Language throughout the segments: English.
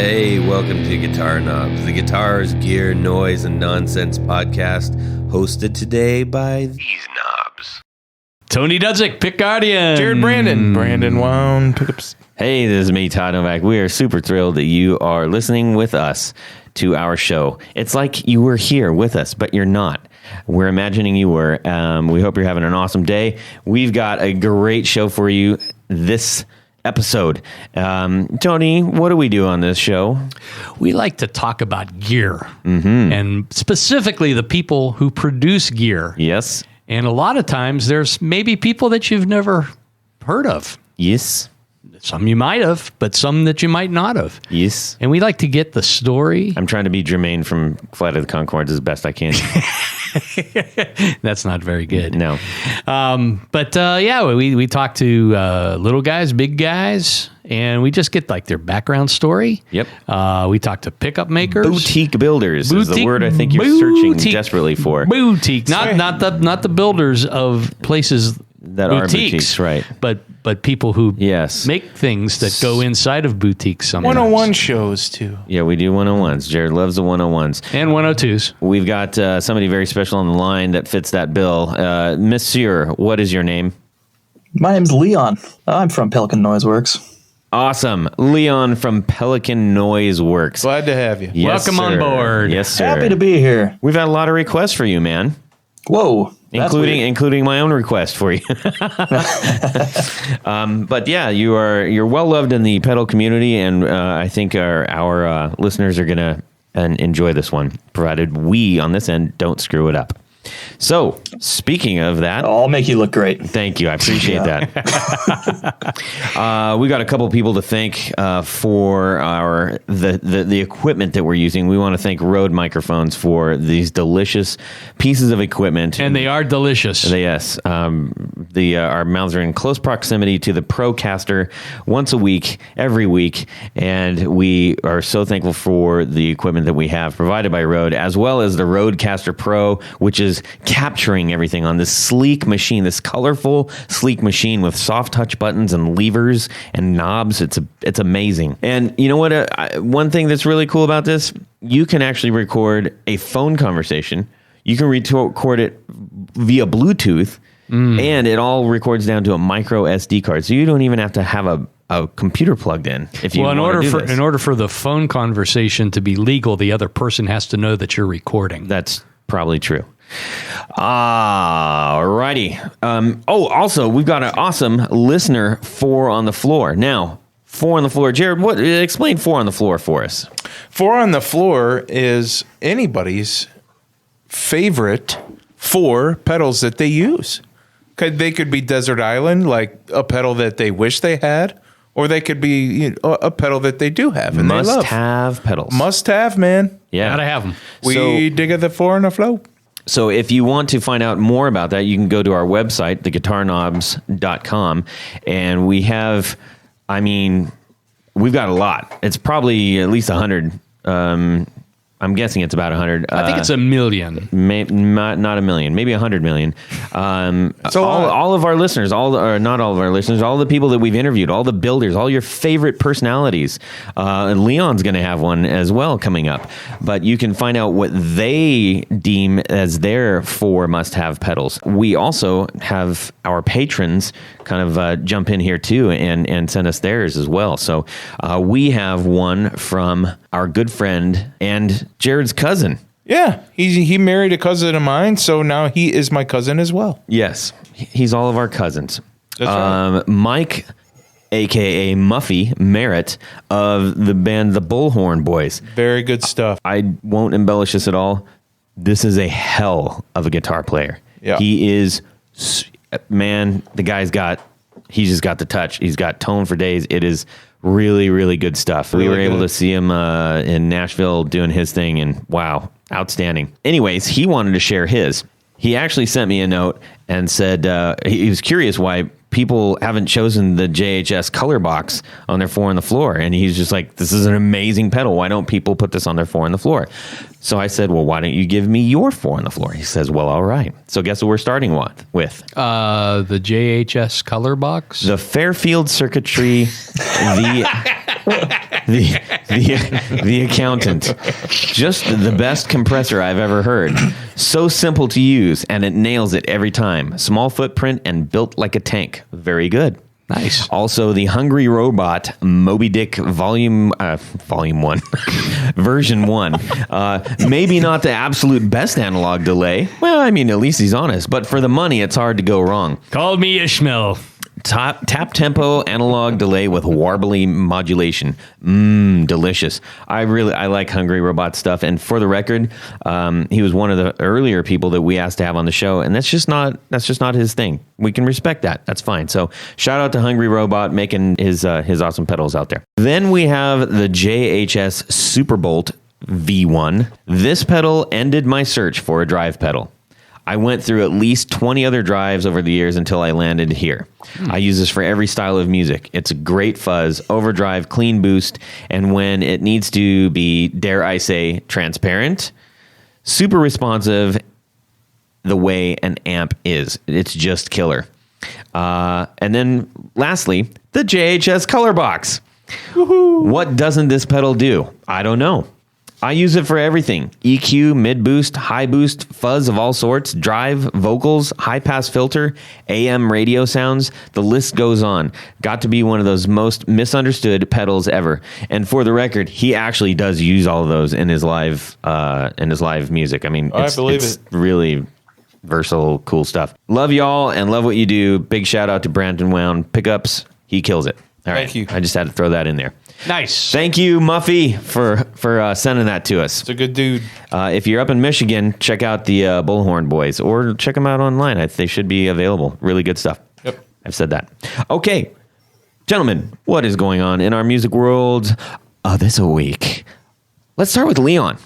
Hey, welcome to Guitar Knobs, the guitars, gear, noise, and nonsense podcast, hosted today by these knobs. Tony Dudzik, Pick Guardian. Jared Brandon Wound, pickups. Hey, this is me, Todd Novak. We are super thrilled that you are listening with us to our show. It's like you were here with us, but you're not. We're imagining you were. We hope you're having an awesome day. We've got a great show for you this episode. Tony, what do we do on this show? We like to talk about gear, and specifically the people who produce gear. Yes. And a lot of times there's maybe people that you've never heard of. Yes. Some you might have, but some that you might not have. Yes. And we like to get the story. I'm trying to be Jermaine from Flight of the Conchords as best I can. That's not very good. No. We talk to little guys, big guys, and we just get like their background story. Yep. We talk to pickup makers. Boutique builders is the word I think you're searching desperately for. Boutique, not the builders of places that are boutiques, right? But people who yes. make things that go inside of boutiques sometimes. 101 shows, too. Yeah, we do 101s. Jared loves the 101s. And 102s. We've got somebody very special on the line that fits that bill. Monsieur, what is your name? My name's Leon. I'm from Pelican Noiseworks. Awesome. Leon from Pelican Noiseworks. Glad to have you. Yes, welcome sir. on board. Yes, sir. Happy to be here. We've had a lot of requests for you, man. Whoa. Including my own request for you. But yeah, you're well loved in the pedal community, and I think our listeners are gonna enjoy this one, provided we on this end don't screw it up. So, speaking of that, I'll make you look great. Thank you. I appreciate that. We got a couple people to thank for the equipment that we're using. We want to thank Rode Microphones for these delicious pieces of equipment. And they are delicious. Yes. Our mouths are in close proximity to the Procaster once a week, every week. And we are so thankful for the equipment that we have provided by Rode, as well as the Rodecaster Pro, which is capturing everything on this sleek machine, this colorful, sleek machine with soft touch buttons and levers and knobs. It's amazing. And you know what? One thing that's really cool about this, you can actually record a phone conversation. You can record it via Bluetooth, and it all records down to a micro SD card. So you don't even have to have a computer plugged in. If you in order for the phone conversation to be legal, the other person has to know that you're recording. That's probably true. Alrighty. Also, we've got an awesome listener 4 on the floor. Now, 4 on the floor. Jared, explain 4 on the floor for us. 4 on the floor is anybody's favorite 4 pedals that they use. They could be Desert Island, like a pedal that they wish they had, or they could be a pedal that they do have and they love. Must-have pedals. Must have, man. Yeah. Gotta have them. We dig at the 4 on the floor. So if you want to find out more about that, you can go to our website, theguitarknobs.com, and we have, we've got a lot. It's probably at least 100. I'm guessing it's about 100. I think it's 1 million. Not 1 million, maybe 100 million. So all of our listeners, not all of our listeners, all the people that we've interviewed, all the builders, all your favorite personalities. Leon's going to have one as well coming up. But you can find out what they deem as their 4 must-have pedals. We also have our patrons kind of jump in here too and send us theirs as well. So we have one from our good friend and Jared's cousin. Yeah, he married a cousin of mine, so now he is my cousin as well. Yes, he's all of our cousins. That's right. Mike, a.k.a. Muffy Merritt of the band The Bullhorn Boys. Very good stuff. I won't embellish this at all. This is a hell of a guitar player. Yeah. He is, man, he's just got the touch. He's got tone for days. It is really, really good stuff. Really we were able good. to see him in Nashville doing his thing, and wow, outstanding. Anyways, he wanted to share his. He actually sent me a note and said he was curious why people haven't chosen the JHS color box on their 4 on the floor. And he's just like, this is an amazing pedal. Why don't people put this on their 4 on the floor? So I said, well, why don't you give me your 4 on the floor? He says, well, all right. So guess what we're starting with? The JHS color box? The Fairfield Circuitry, the the accountant. Just the best compressor I've ever heard. So simple to use, and it nails it every time. Small footprint and built like a tank. Very good. Nice. Also, the Hungry Robot Moby Dick Volume 1, Version 1. Maybe not the absolute best analog delay. Well, I mean, at least he's honest. But for the money, it's hard to go wrong. Call me Ishmael. Tap tempo analog delay with warbly modulation. Delicious. I like Hungry Robot stuff. And for the record, he was one of the earlier people that we asked to have on the show, and that's just not his thing. We can respect that. That's fine. So shout out to Hungry Robot making his awesome pedals out there. Then we have the JHS Superbolt V1. This pedal ended my search for a drive pedal. I went through at least 20 other drives over the years until I landed here. I use this for every style of music. It's a great fuzz, overdrive, clean boost, and when it needs to be, dare I say, transparent, super responsive the way an amp is. It's just killer. And then lastly, the JHS Color Box. Woohoo. What doesn't this pedal do? I don't know. I use it for everything. EQ, mid-boost, high boost, fuzz of all sorts, drive, vocals, high-pass filter, AM radio sounds. The list goes on. Got to be one of those most misunderstood pedals ever. And for the record, he actually does use all of those in his live music. I mean, it's really versatile, cool stuff. Love y'all and love what you do. Big shout out to Brandon Wound. Pickups, he kills it. All right. Thank you. I just had to throw that in there. Nice. Thank you, Muffy, for sending that to us. It's a good dude. If you're up in Michigan, check out the Bullhorn Boys, or check them out online. They should be available. Really good stuff. Yep. I've said that. Okay, gentlemen, what is going on in our music world this week? Let's start with Leon.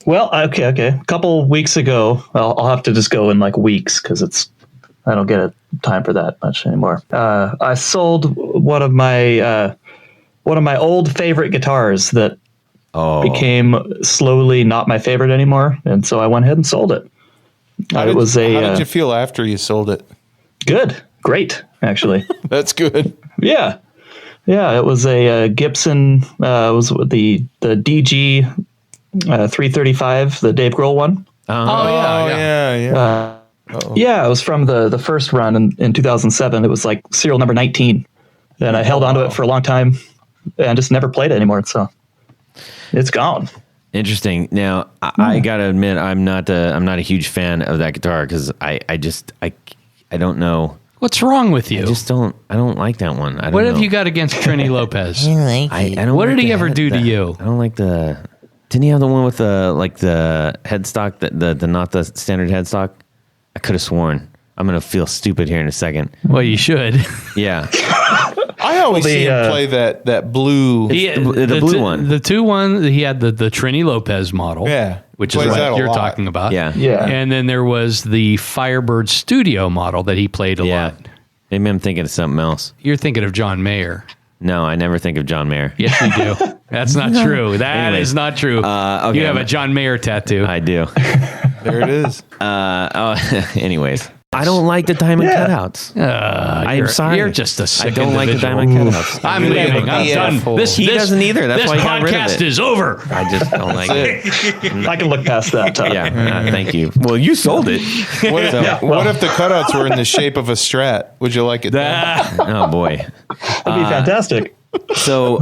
Well, okay. A couple weeks ago, I'll have to just go in like weeks because I don't get time for that much anymore. I sold one of my old favorite guitars that became slowly not my favorite anymore, and so I went ahead and sold it. How did you feel after you sold it? Good, great, actually. That's good. Yeah. It was a Gibson. It was the DG 335, the Dave Grohl one. Yeah. Yeah, it was from the first run in 2007. It was like serial number 19, and I held onto it for a long time. And just never played it anymore, so it's gone. Interesting. Now, I gotta admit, I'm not a huge fan of that guitar because I don't know. What's wrong with you? I don't like that one. What have you got against Trini Lopez? I don't. What like did he ever do to you? I don't like the. Didn't he have the one with the headstock, the not the standard headstock? I could have sworn. I'm gonna feel stupid here in a second. Well, you should. Yeah. I always see him play that blue. The blue one. The two one, he had the Trini Lopez model. Yeah. Which is what you're talking about. Yeah. And then there was the Firebird Studio model that he played a lot. Maybe I'm thinking of something else. You're thinking of John Mayer. No, I never think of John Mayer. Yes, you do. That's not true. That is not true. Okay, you have a John Mayer tattoo. I do. There it is. Anyways. I don't like the diamond cutouts. I'm sorry. You're just a sick I don't like the diamond cutouts. I'm leaving. I'm done. He doesn't either. That's why he got rid of it. This podcast is over. I just don't like it. I can look past that, Todd. Yeah, thank you. Well, you sold it. What if the cutouts were in the shape of a Strat? Would you like it? Oh, boy. That'd be fantastic. So,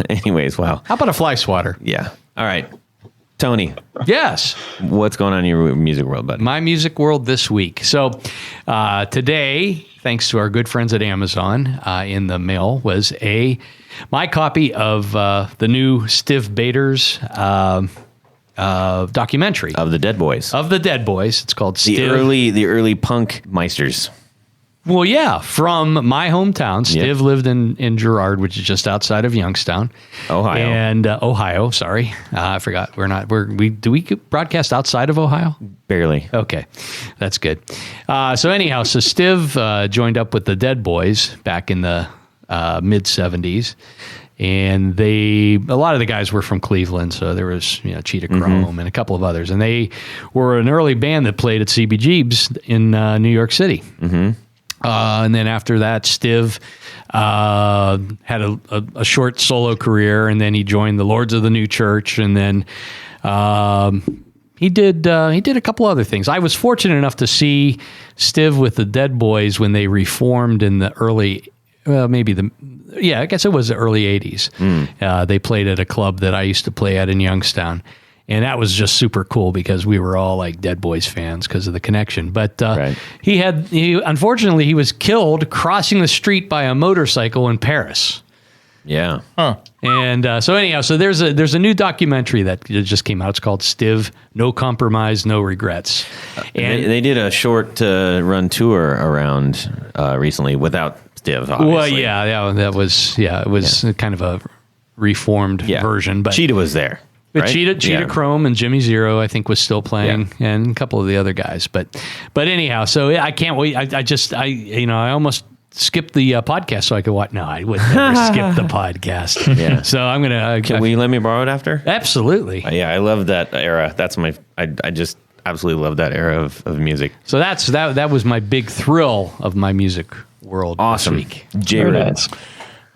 anyways, wow. How about a fly swatter? Yeah. All right. Tony. Yes. What's going on in your music world, buddy? My music world this week. So today, thanks to our good friends at Amazon, in the mail was my copy of the new Stiv Bators documentary Of the Dead Boys. Of the Dead Boys. It's called Stiv. The early punk meisters. Well, yeah, from my hometown. Stiv lived in Girard, which is just outside of Youngstown, Ohio. And Ohio. Sorry, I forgot. Do we broadcast outside of Ohio? Barely. Okay, that's good. So anyhow, Stiv joined up with the Dead Boys back in the mid '70s, and a lot of the guys were from Cleveland. So there was Cheetah Chrome and a couple of others, and they were an early band that played at CBGB's in New York City. Mm-hmm. And then after that, Stiv had a short solo career, and then he joined the Lords of the New Church, and then he did a couple other things. I was fortunate enough to see Stiv with the Dead Boys when they reformed in the early, I guess it was the early 80s. They played at a club that I used to play at in Youngstown. And that was just super cool because we were all like Dead Boys fans because of the connection. But unfortunately, he was killed crossing the street by a motorcycle in Paris. Yeah. Huh. And so there's a new documentary that just came out. It's called Stiv, No Compromise, No Regrets. And they did a short run tour around recently without Stiv, obviously. Well, it was kind of a reformed version. But Cheetah was there. But right? Cheetah Chrome and Jimmy Zero, I think, was still playing, and a couple of the other guys. But anyhow, so I can't wait. I almost skipped the podcast so I could watch. No, I would never skip the podcast. Yeah. So I'm gonna. Can we let me borrow it after? Absolutely. I love that era. That's I just absolutely love that era of music. So that was my big thrill of my music world. Awesome. This week. Very nice.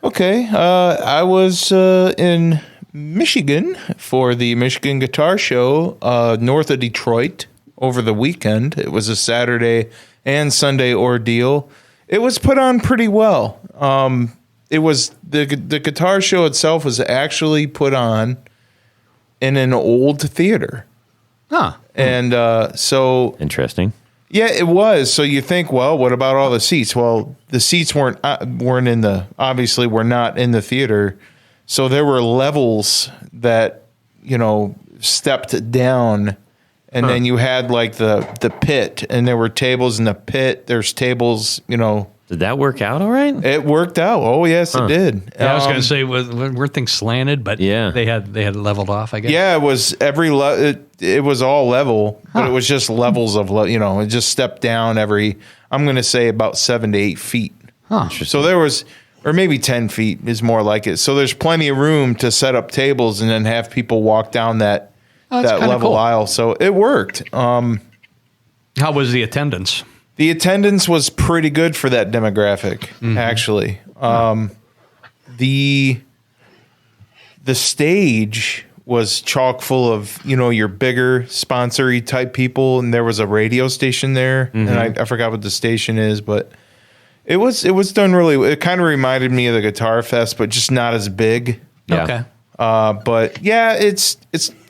Okay. I was in Michigan for the Michigan Guitar Show north of Detroit over the weekend. It was a Saturday and Sunday ordeal. It was put on pretty well. It was the guitar show itself was actually put on in an old theater. Huh. And so Interesting. yeah, it was. So you think, well, what about all the seats? Well, the seats weren't in the obviously were not in the theater. So there were levels that, stepped down, and then you had like the pit, and there were tables in the pit. There's tables, Did that work out all right? It worked out. Oh, yes, it did. Yeah, I was going to say, were things slanted, but they had leveled off, I guess. Yeah, it was it was all level, but it was just levels of, it just stepped down I'm going to say about 7 to 8 feet. Huh. So there was, or maybe 10 feet is more like it. So there's plenty of room to set up tables and then have people walk down that level cool. aisle. So it worked. How was the attendance? The attendance was pretty good for that demographic, actually. The stage was chock full of, your bigger sponsory type people. And there was a radio station there. And I forgot what the station is, but it was done really. It kind of reminded me of the Guitar Fest, but just not as big. Yeah. Okay. But yeah, it's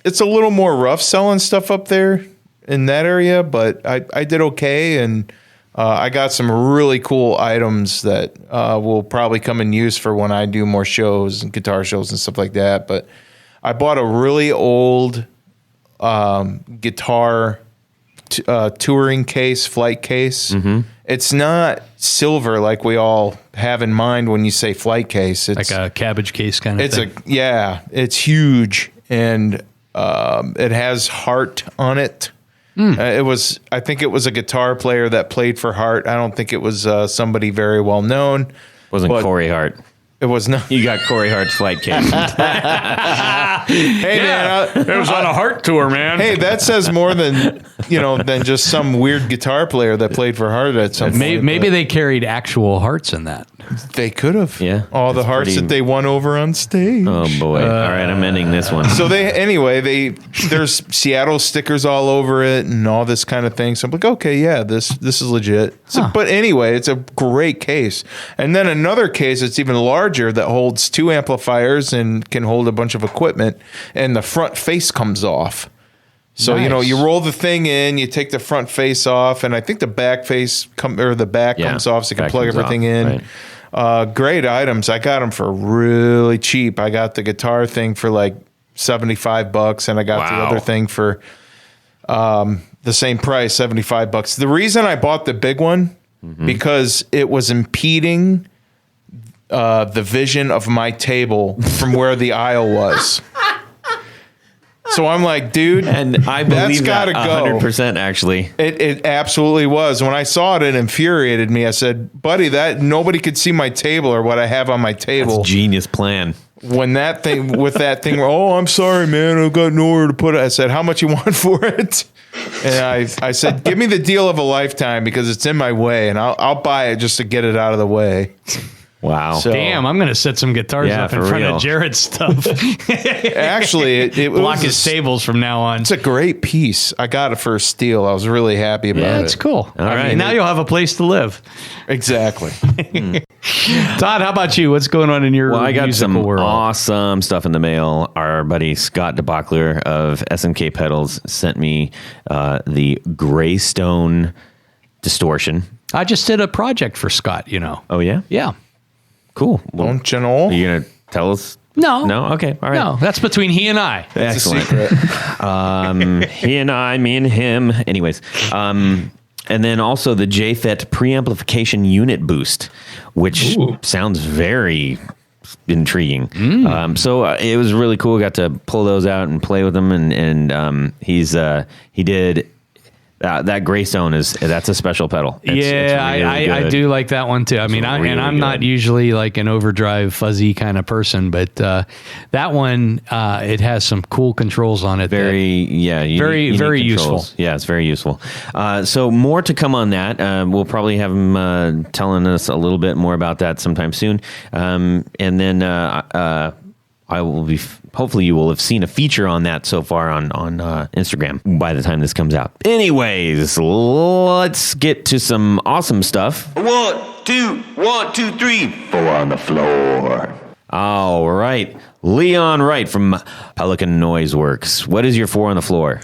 a little more rough selling stuff up there in that area. But I did okay, and I got some really cool items that will probably come in use for when I do more shows and guitar shows and stuff like that. But I bought a really old guitar touring case, flight case. It's not silver like we all have in mind when you say flight case. It's like a cabbage case kind of thing. It's huge, and it has Heart on it. I think it was a guitar player that played for Heart. I don't think it was somebody very well known. Wasn't Corey Hart. It was not. You got Corey Hart's flight case. Hey, man, it was on a Heart tour, man. hey, that says more than just some weird guitar player that played for Heart at some point. Maybe they carried actual hearts in that. They could have. Yeah, all the hearts that they won over on stage. Oh boy! All right, I'm ending this one. So there's Seattle stickers all over it and all this kind of thing. So I'm like, okay, yeah, this is legit. So, but anyway, it's a great case. And then another case that's even larger that holds 2 amplifiers and can hold a bunch of equipment, and the front face comes off. So Nice. you roll the thing in, you take the front face off, and I think the back face comes off, so you can back plug comes everything off, in. right. Great items. I got them for really cheap. I got the guitar thing for like $75, and I got the other thing for the same price, $75. The reason I bought the big one because it was impeding the vision of my table from where the aisle was. So I'm like, dude, And I believe that gotta go. 100% actually. It absolutely was. When I saw it, it infuriated me. I said, buddy, that nobody could see my table or what I have on my table. Genius plan. when that thing, oh, I'm sorry, man, I've got nowhere to put it. I said, how much you want for it? And I said, give me the deal of a lifetime because it's in my way, and I'll buy it just to get it out of the way. Wow. So, Damn, I'm going to set some guitars up in front of Jared's stuff. actually, it Block was his tables from now on. It's a great piece. I got it for a steal. I was really happy about it. Yeah, it's cool. All right. Now you'll have a place to live. Exactly. Todd, how about you? What's going on in your Well, I got musical some world? awesome stuff in the mail. Our buddy Scott DeBockler of SNK Pedals sent me the Greystone Distortion. I just did a project for Scott, you know. Oh, yeah? Yeah. Cool. Well, Don't you know? are you going to tell us? No. No? Okay. All right. No, that's between he and I. It's a Excellent. secret. He and I, me and him. Anyways. And then also the JFET preamplification unit boost, which sounds very intriguing. So it was really cool. Got to pull those out and play with them. And he did... that Greystone that's a special pedal. It's really I good. do like that one too. I mean, I'm not usually like an overdrive fuzzy kind of person, but that one it has some cool controls on it. Very very useful. Yeah, it's very useful. So more to come on that. We'll probably have him telling us a little bit more about that sometime soon. And then I will be. Hopefully, you will have seen a feature on that so far on Instagram by the time this comes out. Anyways, let's get to some awesome stuff. 1, 2, 3. 4 on the floor. All right, Leon Wright from Pelican Noiseworks. What is your 4 on the floor?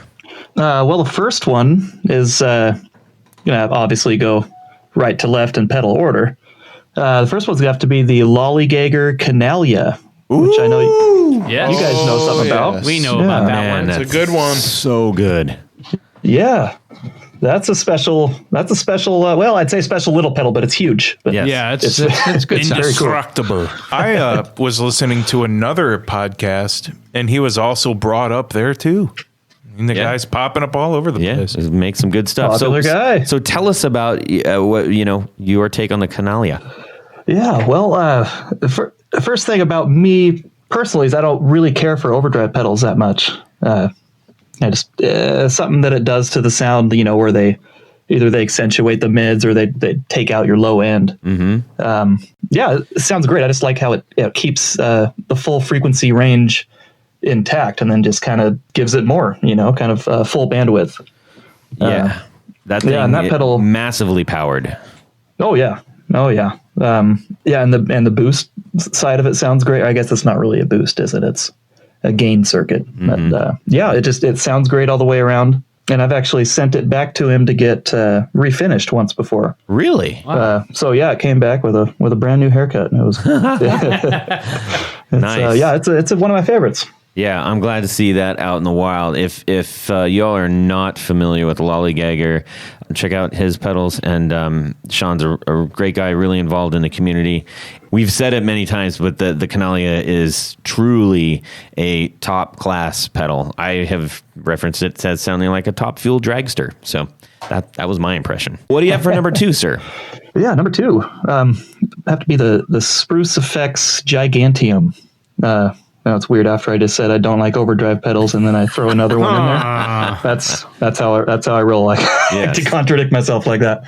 Well, the first one is obviously go right to left in pedal order. The first one's going to have to be the Lollygager Canalia, which I know you guys know something about. We know about that Man, one. It's a good one. So good. Yeah, that's a special. Well, I'd say special little pedal, but it's huge. But Yes. Yeah, it's good stuff. Indestructible. I was listening to another podcast, and he was also brought up there too. And the guy's popping up all over the place. Make some good stuff. Popular guy. So tell us about what your take on the Canalia. Yeah, well, the first thing about me personally is I don't really care for overdrive pedals that much. I just something that it does to the sound, where they accentuate the mids or they take out your low end. Mm-hmm. It sounds great. I just like how it keeps the full frequency range intact and then just kind of gives it more, kind of full bandwidth. That thing, and that pedal massively powered. Oh yeah. And the boost side of it sounds great. I guess it's not really a boost, is it? It's a gain circuit. Mm-hmm. But it sounds great all the way around. And I've actually sent it back to him to get refinished once before. Really? Wow. It came back with a brand new haircut, and it was Nice. It's one of my favorites. Yeah, I'm glad to see that out in the wild. If y'all are not familiar with Lollygagger, check out his pedals. And Sean's a great guy, really involved in the community. We've said it many times, but the Canalia is truly a top class pedal. I have referenced it as sounding like a top fuel dragster. So that was my impression. What do you have for number 2, sir? Yeah, number 2 have to be the Spruce Effects Gigantium. It's weird after I just said I don't like overdrive pedals, and then I throw another one in there. That's how I roll. Like to contradict myself like that.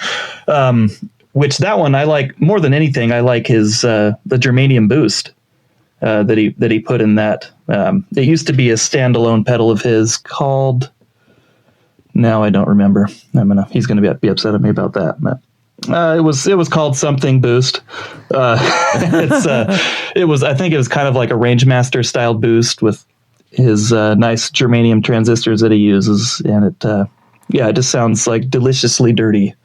Which that one I like more than anything. I like his the germanium boost that he put in that. It used to be a standalone pedal of his called. Now I don't remember. He's gonna be upset at me about that. But it was called something boost. I think it was kind of like a Rangemaster style boost with his nice germanium transistors that he uses, and it just sounds like deliciously dirty.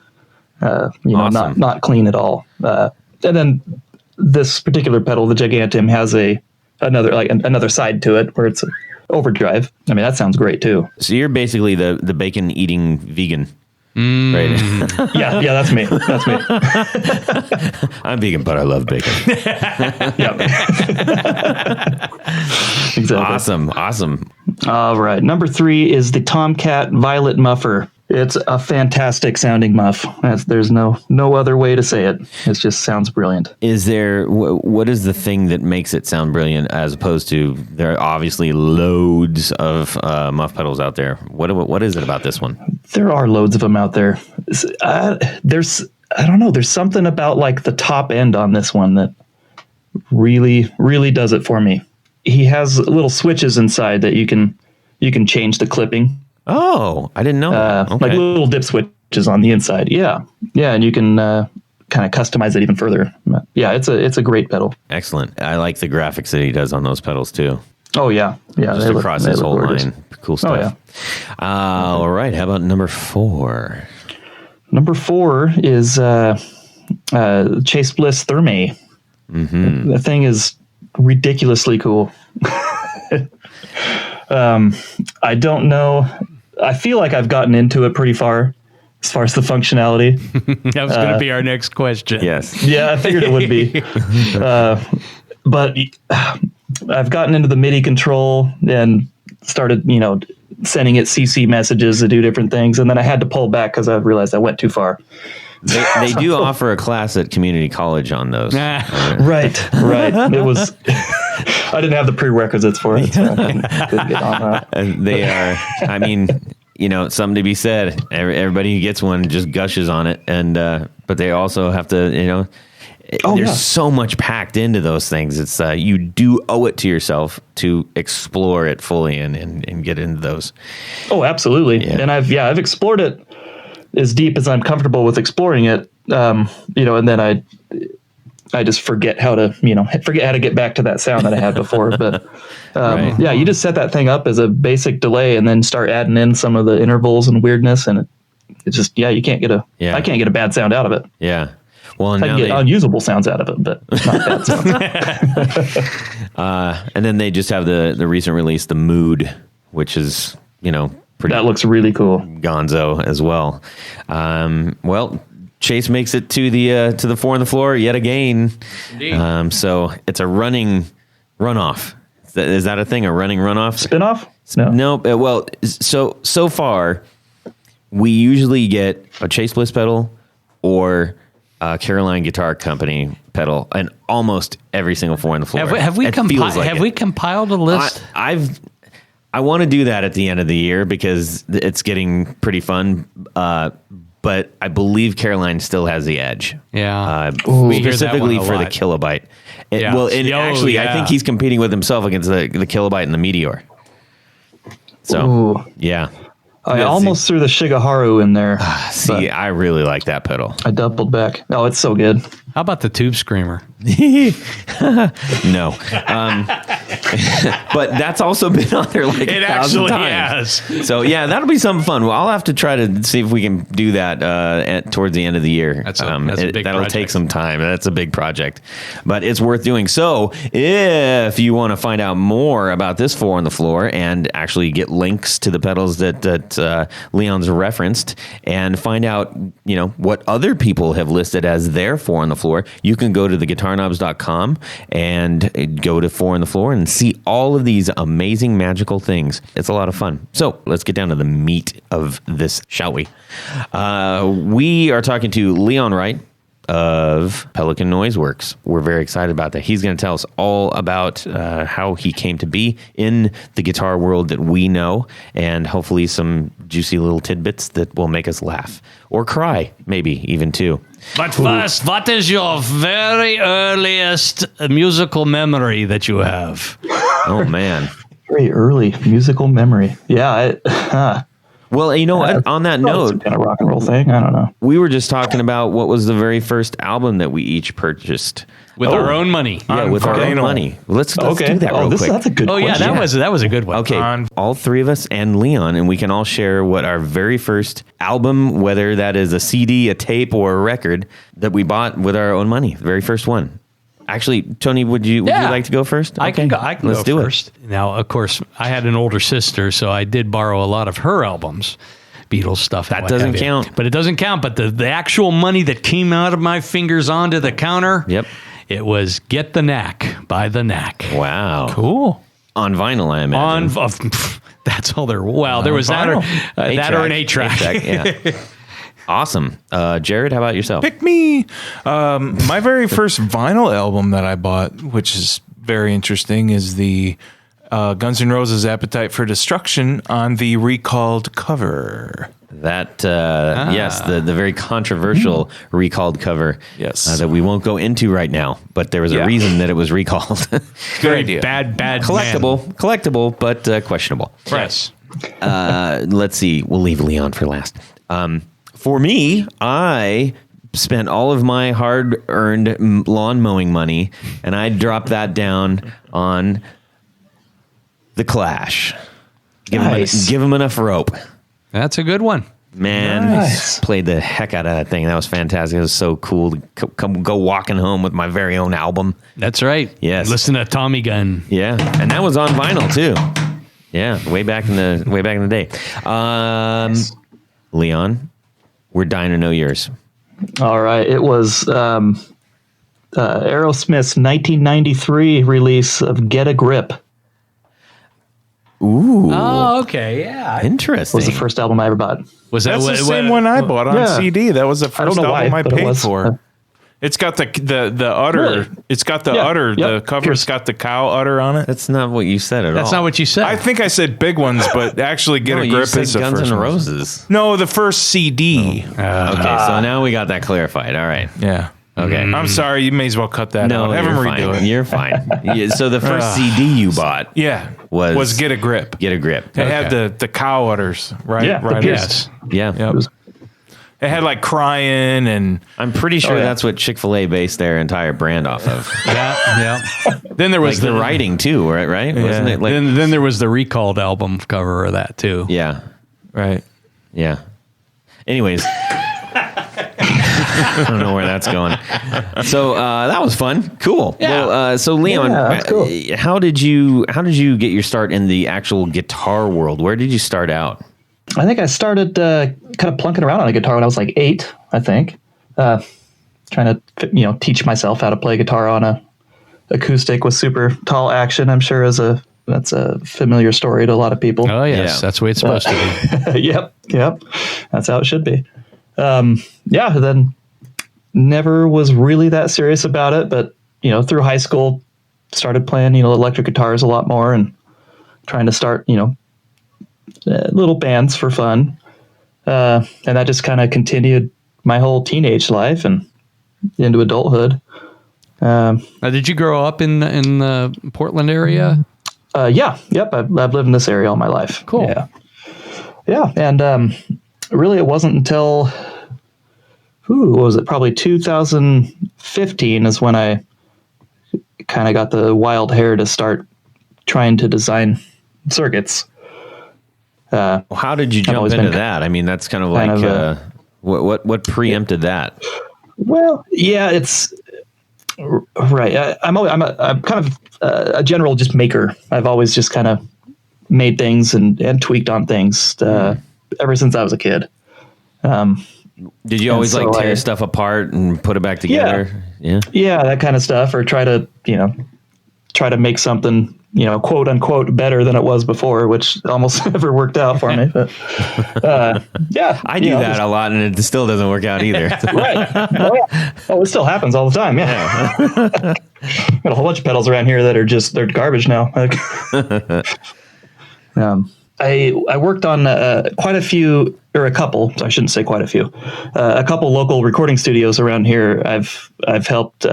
Awesome. not clean at all. And then this particular pedal, the Gigantium, has another side to it where it's overdrive. That sounds great too. So you're basically the bacon eating vegan. Right. Yeah, that's me. I'm vegan, but I love bacon. Yep. Exactly. Awesome. All right. Number 3 is the Tomcat Violet Muffer. It's a fantastic sounding muff. There's no other way to say it. It just sounds brilliant. Is there, what is the thing that makes it sound brilliant as opposed to, there are obviously loads of muff pedals out there. What is it about this one? There are loads of them out there. I don't know. There's something about like the top end on this one that really, really does it for me. He has little switches inside that you can change the clipping. Oh, I didn't know that. Okay. Like little dip switches on the inside. Yeah. And you can kind of customize it even further. Yeah, it's a great pedal. Excellent. I like the graphics that he does on those pedals too. Oh yeah. Just across his whole line. Cool stuff. Oh yeah. All right. How about number 4? Number 4 is Chase Bliss Thermae. Mm-hmm. The thing is ridiculously cool. I don't know. I feel like I've gotten into it pretty far as far as the functionality. That was going to be our next question. Yes. Yeah, I figured it would be. But I've gotten into the MIDI control and started, sending it CC messages to do different things. And then I had to pull back because I realized I went too far. They do offer a class at community college on those. Right. It was... I didn't have the prerequisites for it, so I couldn't get on that. They are, I mean, something to be said. Everybody who gets one just gushes on it. And, but they also have to, there's so much packed into those things. It's, you do owe it to yourself to explore it fully and get into those. Oh, absolutely. Yeah. And I've explored it as deep as I'm comfortable with exploring it. And then I just forget how to get back to that sound that I had before. But Right. you just set that thing up as a basic delay and then start adding in some of the intervals and weirdness. And it's just, you can't get I can't get a bad sound out of it. Yeah. Well, I can get unusable sounds out of it, but not bad sounds. and then they just have the recent release, the Mood, which is, pretty. That looks really cool. Gonzo as well. Chase makes it to the 4 on the floor yet again. So it's a running runoff. Is that a thing? A running runoff? Spinoff? No. Well, so far, we usually get a Chase Bliss pedal or a Caroline Guitar Company pedal, and almost every single 4 on the floor. Have we compiled a list? I want to do that at the end of the year because it's getting pretty fun. But I believe Caroline still has the edge. Yeah. Specifically for the Kilobyte. I think he's competing with himself against the Kilobyte and the Meteor. So, yeah. I almost threw the Shigeharu in there. See, I really like that pedal. I doubled back. Oh, it's so good. How about the Tube Screamer? No. But that's also been on there like 1,000 times. Has. So, yeah, that'll be something fun. Well, I'll have to try to see if we can do that towards the end of the year. That's a big that'll project. take some time. That's a big project. But it's worth doing. So, if you want to find out more about this 4 on the floor and actually get links to the pedals that Leon's referenced and find out, what other people have listed as their 4 on the floor, you can go to theguitarknobs.com and go to 4 on the floor and see all of these amazing magical things. It's a lot of fun. So let's get down to the meat of this, shall we? We are talking to Leon Wright of Pelican Noiseworks. We're very excited about that. He's going to tell us all about how he came to be in the guitar world that we know, and hopefully some juicy little tidbits that will make us laugh or cry, maybe even too. But first, what is your very earliest musical memory that you have? Oh, man. Very early musical memory. Yeah. Well, on that note, some kind of rock and roll thing. I don't know. we were just talking about what was the very first album that we each purchased. With our own money. Yeah, with our own money. Let's do that real quick. That's a good Oh, question. yeah, that was a good one. Okay, all 3 of us and Leon, and we can all share what our very first album, whether that is a CD, a tape, or a record, that we bought with our own money. The very first one. Actually, Tony, would you like to go first? I can go Let's do first. Now, of course, I had an older sister, so I did borrow a lot of her albums. Beatles stuff. That doesn't count. But it doesn't count. But the actual money that came out of my fingers onto the counter, Yep. it was Get the Knack by The Knack. Wow. Cool. On vinyl, I imagine. That's all there. Well, there was that or, an 8-track. Yeah. Awesome. Jared, how about yourself? Pick me. My very first vinyl album that I bought, which is very interesting, is the Guns N' Roses Appetite for Destruction on the recalled cover. That, yes, the very controversial recalled cover. Yes. That we won't go into right now, but there was a reason that it was recalled. Good idea. Bad Collectible, but questionable. Yes. Let's see. We'll leave Leon for last. For me, I spent all of my hard-earned lawn mowing money, and I dropped that down on the Clash. Give them enough rope. That's a good one. Man, played the heck out of that thing. That was fantastic. It was so cool to go walking home with my very own album. That's right. Yes. Listen to Tommy Gun. Yeah, and that was on vinyl too. Yeah, way back in the day. Leon, we're dying to know yours. All right. It was Aerosmith's 1993 release of Get a Grip. Ooh, Oh, okay. Yeah. interesting. Was the first album I ever bought. Was that That's what, the same one I bought on Yeah. CD. That was the I don't first know album why, I but it paid was. for. It's got the udder. Really? It's got the Yeah. udder. The Yep. cover's got the cow udder on it. That's not what you said at all. That's not what you said. I think I said big ones, but actually Get No, a you Grip said is the Guns first N' one. Roses. No, the first CD. Okay, so now we got that clarified. All right. Yeah. Okay. I'm sorry. You may as well cut that No, out. Have you're him fine. redo it. You're fine. Yeah, so the first CD you bought Yeah. was Get a Grip. Get a Grip. It had the cow udders, right? Yeah, the right. pierced. yes. Yeah. Yep. It had like crying and I'm pretty sure yeah. that's what Chick-fil-A based their entire brand off of. Yeah. Then there Like was the writing too, right? Wasn't it like then there was the recalled album cover of that too. Yeah. right. Yeah. Anyways, I don't know where that's going. So that was fun. Cool. Yeah. Well, so Leon, Yeah, that's cool. how did you get your start in the actual guitar world? Where did you start out? I think I started kind of plunking around on a guitar when I was like 8, I think. Trying to, teach myself how to play guitar on a acoustic with super tall action. I'm sure that's a familiar story to a lot of people. Oh yes, Yeah. that's the way it's supposed to be. Yep. That's how it should be. Then never was really that serious about it, but through high school, started playing electric guitars a lot more and trying to start little bands for fun, and that just kind of continued my whole teenage life and into adulthood. Now, did you grow up in the Portland area? Yeah, yep. I've lived in this area all my life. Cool. Yeah, and really, it wasn't until what was it? Probably 2015 is when I kind of got the wild hair to start trying to design circuits. How did you jump always into been that? I mean, that's kind of like what preempted that? Well, yeah, it's right. I'm kind of a general just maker. I've always just kind of made things and tweaked on things ever since I was a kid. Did you always so tear stuff apart and put it back together? Yeah, that kind of stuff, or try to make something quote unquote better than it was before, which almost never worked out for me. But yeah, I do that a lot, and it still doesn't work out either. Right. Oh, it still happens all the time. Yeah. Got a whole bunch of pedals around here that are they're garbage now. I worked on quite a few, or a couple. I shouldn't say quite a few. A couple local recording studios around here. I've helped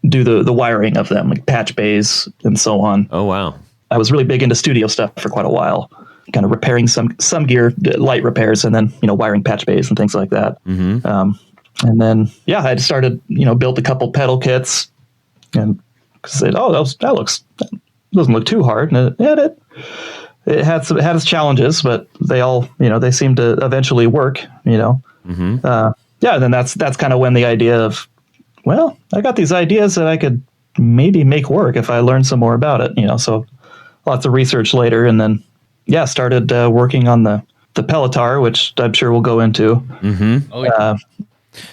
do the wiring of them, like patch bays and so on. Oh wow! I was really big into studio stuff for quite a while, kind of repairing some gear, light repairs, and then wiring patch bays and things like that. Mm-hmm. And then I had started built a couple pedal kits, and said, that doesn't look too hard, and it had its challenges, but they all they seem to eventually work. Mm-hmm. And then that's kind of when the idea of, well, I got these ideas that I could maybe make work if I learned some more about it, so lots of research later. And then, started working on the Pelotar, which I'm sure we'll go into. Mm-hmm. Oh, yeah.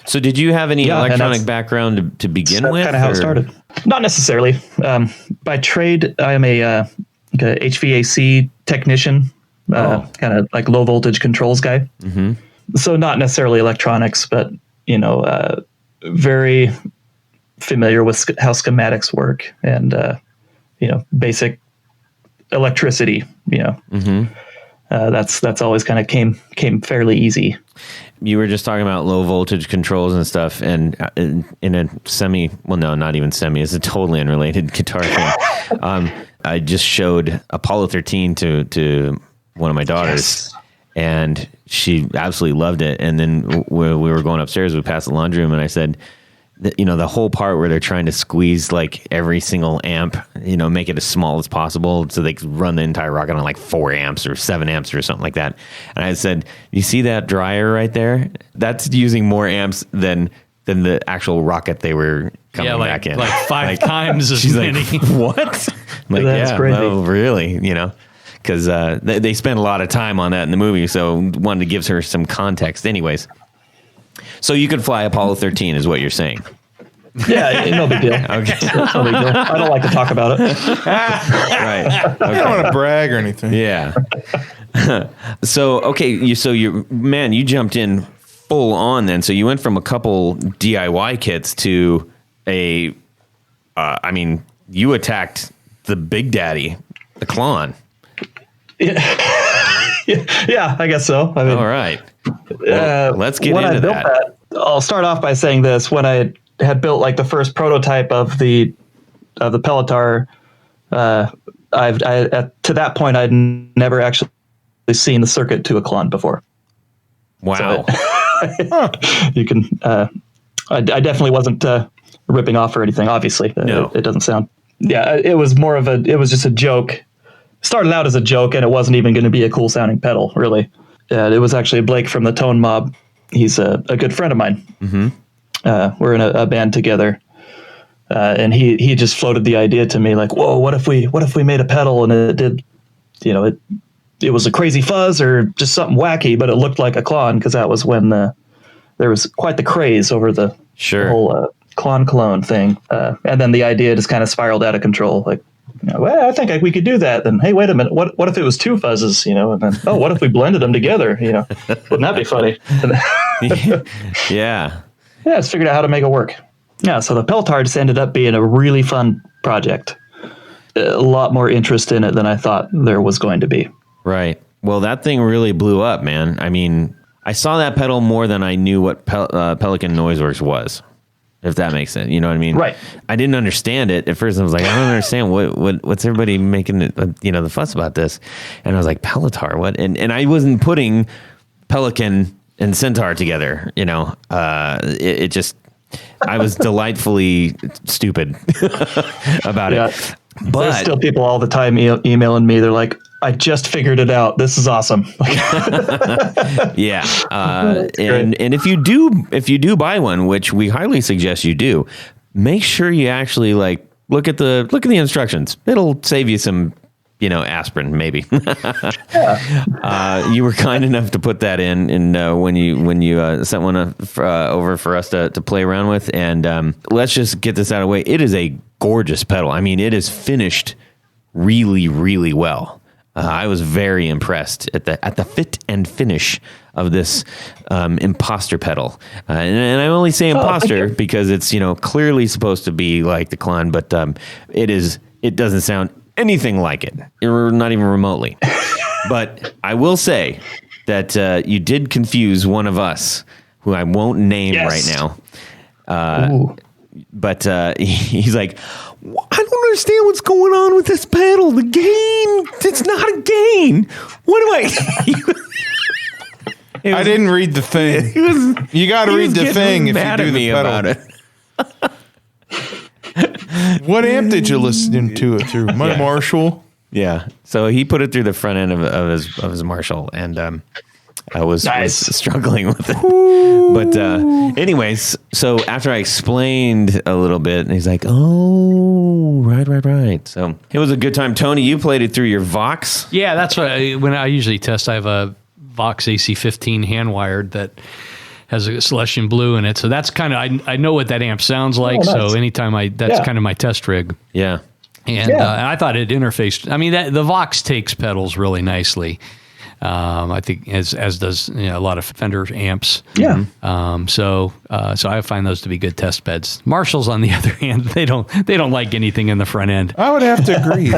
So did you have any electronic background to begin with? That's kind of how it started. Not necessarily. By trade, I am a HVAC technician, kind of like low voltage controls guy. Mm-hmm. So not necessarily electronics, but very familiar with how schematics work and basic electricity. That's always kind of came fairly easy. You were just talking about low voltage controls and stuff, and in a not even semi, it's a totally unrelated guitar thing. I just showed Apollo 13 to one of my daughters, and she absolutely loved it. And then we were going upstairs, we passed the laundry room, and I said, the whole part where they're trying to squeeze like every single amp, make it as small as possible so they could run the entire rocket on like 4 amps or 7 amps or something like that. And I said, you see that dryer right there? That's using more amps than the actual rocket they were coming back in. Like 5 times as many. Like, what? Like, that's crazy. No, really, because they spent a lot of time on that in the movie. So wanted to give her some context anyways. So you could fly Apollo 13 is what you're saying. Yeah, no big deal. Okay. No big deal. I don't like to talk about it. Right. Okay. I don't want to brag or anything. Yeah. So, okay. You jumped in full on then. So you went from a couple DIY kits to you attacked the Big Daddy, the Klon. Yeah, I guess so. I mean, all right. Well, let's get into that. I'll start off by saying this. When I had built like the first prototype of the Pelletar, to that point I'd never actually seen the circuit to a Klon before. Wow. So you can. I definitely wasn't ripping off or anything. Obviously, no. It doesn't sound. Yeah, it was more of it was just a joke. Started out as a joke, and it wasn't even going to be a cool sounding pedal, really. It was actually Blake from the Tone Mob. He's a good friend of mine. Mm-hmm. We're in a band together, and he just floated the idea to me, like, "Whoa, what if we made a pedal and it did, it was a crazy fuzz or just something wacky, but it looked like a Klon," because that was when there was quite the craze over the whole Klon clone thing, and then the idea just kind of spiraled out of control, like. Well, I think we could do that. Then, hey, wait a minute. What if it was 2 fuzzes? And then, what if we blended them together? Wouldn't that be funny? Yeah. Yeah, just figured out how to make it work. Yeah, so the Pelletar just ended up being a really fun project. A lot more interest in it than I thought there was going to be. Right. Well, that thing really blew up, man. I mean, I saw that pedal more than I knew what Pelican Noiseworks was. If that makes sense, you know what I mean? Right. I didn't understand it at first. I was like, I don't understand what's everybody making the fuss about this. And I was like, Pelletar, what? And I wasn't putting Pelican and Centaur together. It just I was delightfully stupid about it. But there's still people all the time emailing me. They're like, I just figured it out. This is awesome. Yeah. And if you do buy one, which we highly suggest you do, make sure you actually look at the instructions. It'll save you some, aspirin, maybe. You were kind enough to put that in, and when you sent one over for us to play around with, and let's just get this out of the way. It is a gorgeous pedal. I mean, it is finished really, really well. I was very impressed at the fit and finish of this imposter pedal, and I only say imposter because it's clearly supposed to be like the Klon, but it doesn't sound anything like it, or not even remotely. But I will say that you did confuse one of us, who I won't name right now. But he's like, I don't understand what's going on with this pedal. The gain, it's not a gain. What do I? I didn't read the thing. You got to read the thing if you do the pedal. About it. What amp did you listen to it through? My Marshall. Yeah. So he put it through the front end of his Marshall, and I was struggling with it. But anyways, so after I explained a little bit, and he's like, oh, right. So it was a good time. Tony, you played it through your Vox? Yeah, that's what when I usually test, I have a Vox AC15 hand wired that has a Celestian Blue in it. So that's kind of, I know what that amp sounds like. Oh, nice. So anytime that's kind of my test rig. Yeah. And I thought it interfaced. I mean, the Vox takes pedals really nicely. I think as does a lot of Fender amps. Yeah. So I find those to be good test beds. Marshalls, on the other hand, they don't like anything in the front end. I would have to agree.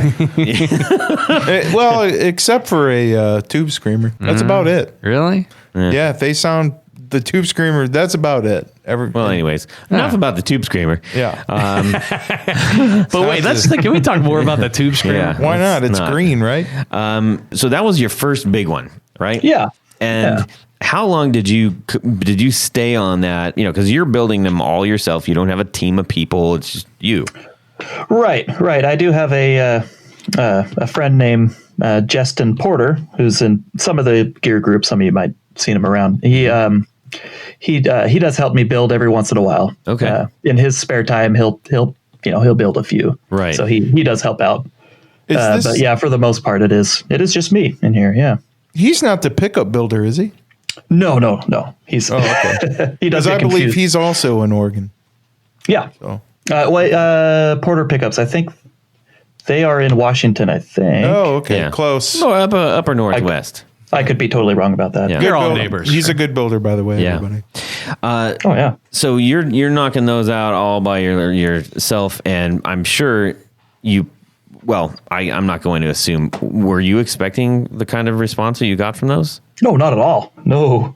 Well, except for a tube screamer. That's about it. Really? Yeah, if they sound the tube screamer, that's about it. Well, anyways, enough about the tube screamer. Yeah. But wait, can we talk more about the tube screamer? Yeah. Why not? It's green, right? So that was your first big one, right? Yeah. And how long did you stay on that? Because you're building them all yourself. You don't have a team of people. It's just you. Right. I do have a friend named Justin Porter, who's in some of the gear groups. Some of you might have seen him around. He does help me build every once in a while. Okay. In his spare time, he'll build a few. Right. So he does help out. But yeah, for the most part, it is just me in here. Yeah. He's not the pickup builder, is he? No. He's okay. He does. Because I believe he's also in Oregon. Yeah. So. Porter pickups. I think they are in Washington. I think. Oh, okay. Yeah. Close. No, upper northwest. I could be totally wrong about that. Yeah. They're all builder. neighbors. He's a good builder, by the way. Yeah. Everybody. Oh yeah. So you're knocking those out all by yourself, and I'm sure you. Well, I'm not going to assume. Were you expecting the kind of response that you got from those? No, not at all. No.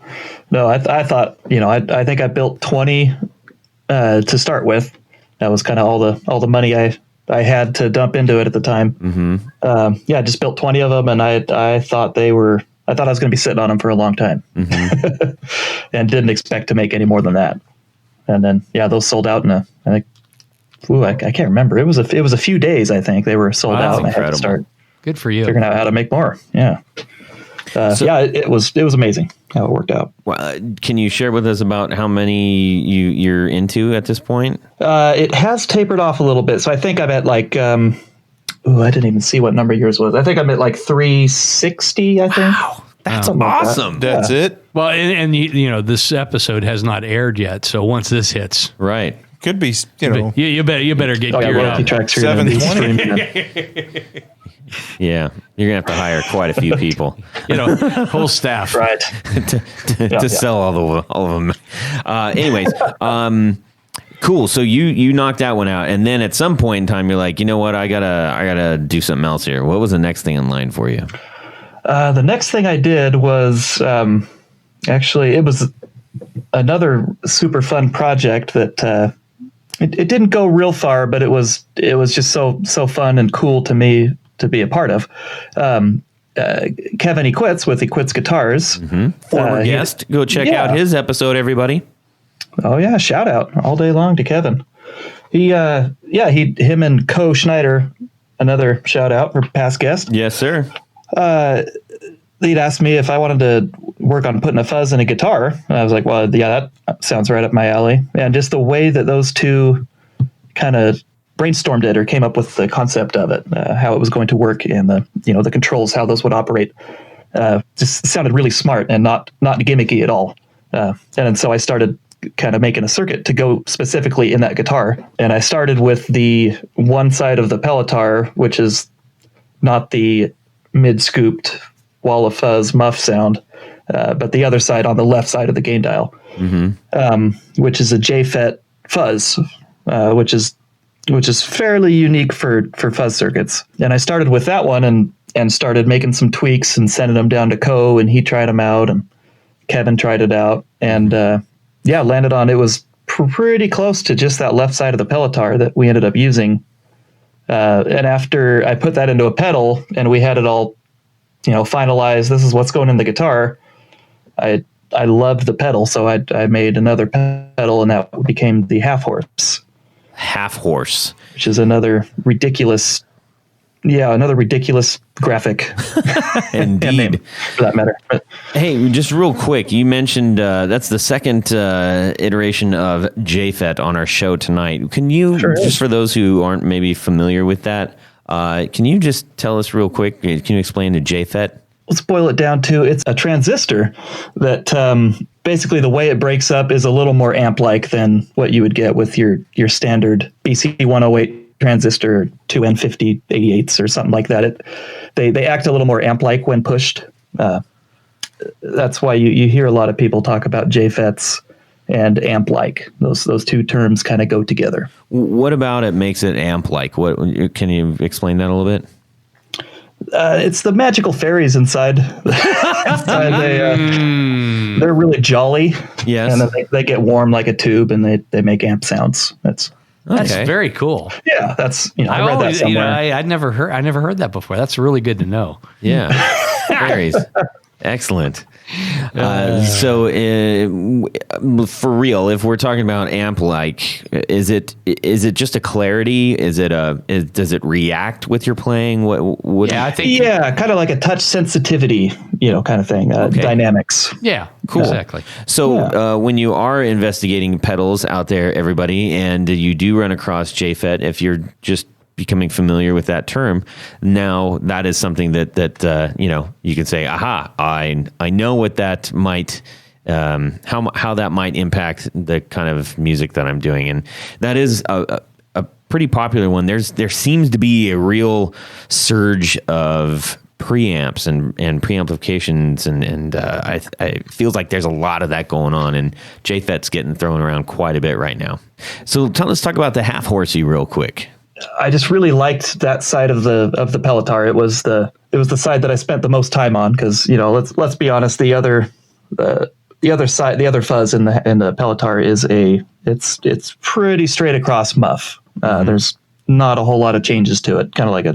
I thought, I think I built 20 to start with. That was kind of all the money I had to dump into it at the time. Mm-hmm. I just built 20 of them, and I thought I was going to be sitting on them for a long time, and didn't expect to make any more than that. And then those sold out in I think. I can't remember. It was a few days. I think they were sold out. And I had to start Good for you. figuring out how to make more. Yeah. It was amazing how it worked out. Well, can you share with us about how many you're into at this point? It has tapered off a little bit. So I think I'm at like, I didn't even see what number yours was. I think I'm at like 360, I think. Wow, that's awesome. That's it. Well, and this episode has not aired yet. So once this hits, Right. Could be, you better get geared royalty up. tracks are gonna be 720. streaming. Yeah, you're gonna have to hire quite a few people. Whole staff. Right. to sell all of them. Anyways, cool. So you knocked that one out, and then at some point in time, you're like, you know what? I gotta do something else here. What was the next thing in line for you? The next thing I did was actually it was another super fun project that it didn't go real far, but it was just so fun and cool to me to be a part of. Kevin Equits with Equits Guitars, Former guest. Go check out his episode, everybody. Oh yeah, shout out all day long to Kevin. Him and Co Schneider, another shout out for past guest. Yes, sir. They'd asked me if I wanted to work on putting a fuzz in a guitar. And I was like, well, yeah, that sounds right up my alley. And just the way that those two kind of brainstormed it or came up with the concept of it, how it was going to work, and the controls, how those would operate, just sounded really smart and not gimmicky at all. And so I started kind of making a circuit to go specifically in that guitar. And I started with the one side of the Pelotar, which is not the mid-scooped wall of fuzz muff sound, but the other side on the left side of the gain dial, which is a JFET fuzz, which is fairly unique for fuzz circuits. And I started with that one and started making some tweaks and sending them down to Co, and he tried them out, and Kevin tried it out, and landed on, it was pretty close to just that left side of the Pelotar that we ended up using. And after I put that into a pedal and we had it all, finalized, this is what's going in the guitar, I loved the pedal, so I made another pedal, and that became the half horse. Half horse, which is another ridiculous graphic. Indeed, for that matter. But, hey, just real quick, you mentioned that's the second iteration of JFET on our show tonight. Can you, just for those who aren't maybe familiar with that, can you just tell us real quick, can you explain the JFET? Let's boil it down to, it's a transistor that basically the way it breaks up is a little more amp-like than what you would get with your standard BC 108 transistor 2N50 88s or something like that. They act a little more amp-like when pushed. That's why you hear a lot of people talk about JFETs and amp-like. Those two terms kind of go together. What about it makes it amp-like? What can you explain that a little bit? It's the magical fairies inside. They're really jolly. Yes. And then they get warm like a tube, and they make amp sounds. That's very cool. Yeah, that's I read that somewhere. I never heard that before. That's really good to know. Yeah. Fairies. Excellent. So for real, if we're talking about amp-like, is it just a clarity? Does it react with your playing? What? Yeah, I think. Yeah, kind of like a touch sensitivity, kind of thing. Okay. Dynamics. Yeah, cool. Exactly. So when you are investigating pedals out there, everybody, and you do run across JFET, if you're just becoming familiar with that term, now that is something that you can say, aha, I know what that might how that might impact the kind of music that I'm doing, and that is a pretty popular one. There seems to be a real surge of preamps and preamplifications, and I feels like there's a lot of that going on, and JFET's getting thrown around quite a bit right now. So let's talk about the half horsey real quick. I just really liked that side of the Pelotar. It was the side that I spent the most time on because let's be honest, the other side, the other fuzz in the Pelotar is it's pretty straight across muff. There's not a whole lot of changes to it, kind of like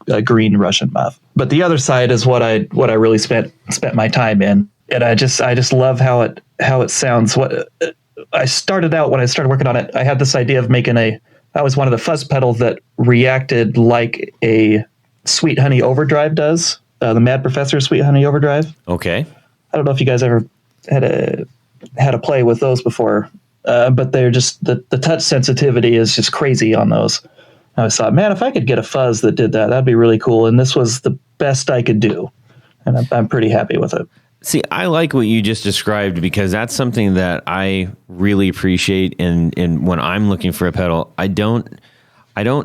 a green Russian muff. But the other side is what I really spent my time in, and I just love how it sounds. What I started out when I started working on it, I had this idea of making I was one of the fuzz pedals that reacted like a Sweet Honey Overdrive does, the Mad Professor Sweet Honey Overdrive. Okay. I don't know if you guys ever had a play with those before, but they're just the touch sensitivity is just crazy on those. I always thought, man, if I could get a fuzz that did that, that'd be really cool. And this was the best I could do, and I'm pretty happy with it. See, I like what you just described because that's something that I really appreciate. And when I'm looking for a pedal, I don't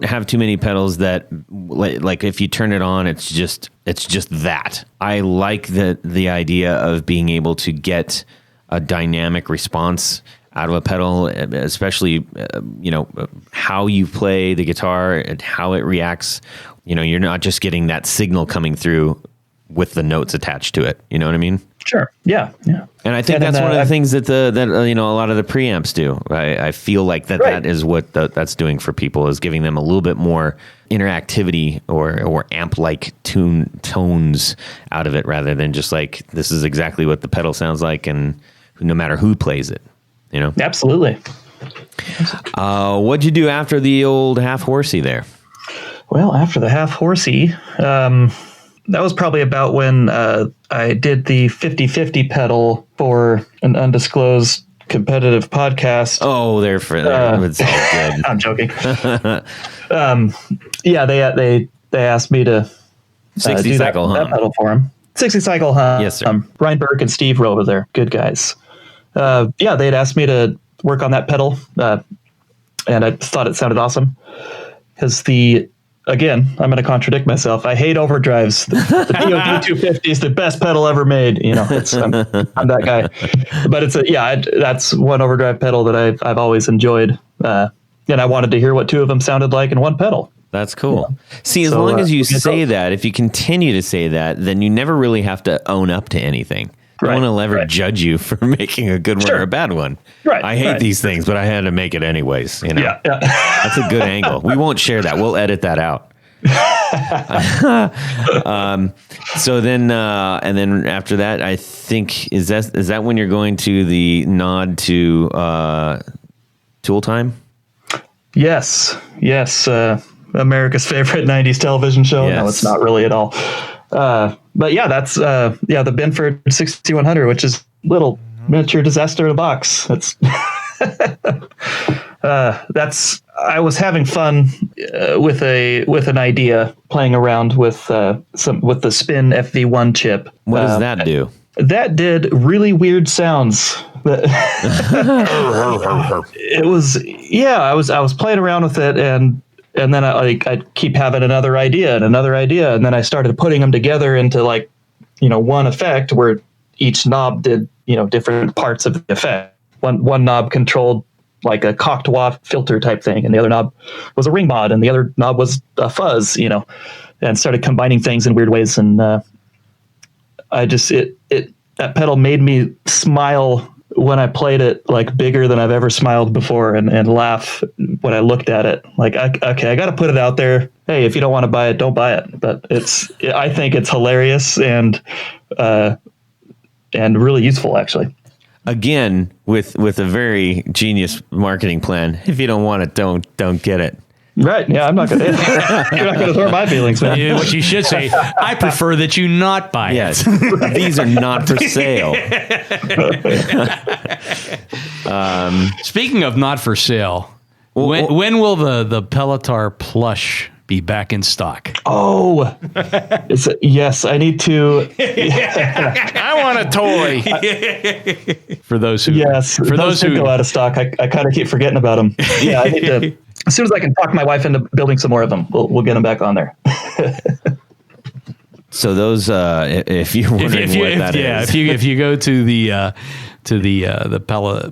have too many pedals that like if you turn it on, it's just that. I like the idea of being able to get a dynamic response out of a pedal, especially how you play the guitar and how it reacts. You're not just getting that signal coming through with the notes attached to it. You know what I mean? Sure. Yeah. And I think that's one of the things that a lot of the preamps do. I feel like that is what that's doing for people, is giving them a little bit more interactivity or amp-like tones out of it, rather than just like, this is exactly what the pedal sounds like, and no matter who plays it, Absolutely. What'd you do after the old half horsey there? Well, after the half horsey, that was probably about when I did the 50/50 pedal for an undisclosed competitive podcast. Oh, it's all good. I'm joking. They asked me to 60 do cycle that hum. pedal for them. 60 cycle hum. Yes, sir. Brian Burke and Steve were over there. Good guys. They had asked me to work on that pedal, and I thought it sounded awesome because again, I'm going to contradict myself. I hate overdrives. The DOD 250 is the best pedal ever made. I'm that guy. But that's one overdrive pedal that I've always enjoyed. And I wanted to hear what two of them sounded like in one pedal. That's cool. See, as long as you say that, if you continue to say that, then you never really have to own up to anything. No one will ever judge you for making a good one or a bad one. Right. I hate these things, but I had to make it anyways. Yeah. That's a good angle. We won't share that. We'll edit that out. So then, and then after that, I think is that when you're going to the nod to Tool Time? Yes. America's favorite 90s television show. Yes. No, it's not really at all. But yeah, that's the Binford 6100, which is little miniature disaster in a box. I was having fun with an idea, playing around with the Spin FV1 chip. What does that do? That did really weird sounds. It was I was playing around with it, and and then I'd keep having another idea, and then I started putting them together into like, one effect where each knob did, different parts of the effect. One knob controlled like a cocktail filter type thing, and the other knob was a ring mod, and the other knob was a fuzz, and started combining things in weird ways. And that pedal made me smile when I played it, like bigger than I've ever smiled before, and laugh when I looked at it. Like, okay, I got to put it out there. Hey, if you don't want to buy it, don't buy it. But I think it's hilarious and really useful, actually. Again, with a very genius marketing plan. If you don't want it, don't get it. Right. Yeah, I'm not going to. You're not going to hurt my feelings, man. Yeah, what you should say, I prefer that you not buy it. Yes, these are not for sale. Speaking of not for sale, when will the Pelotar plush be back in stock? Oh, yes. I need to. I want a toy. For those who, for those who go out of stock, I kind of keep forgetting about them. Yeah, I need to. As soon as I can talk my wife into building some more of them, we'll get them back on there. So those, if you're wondering what that is, if you go to the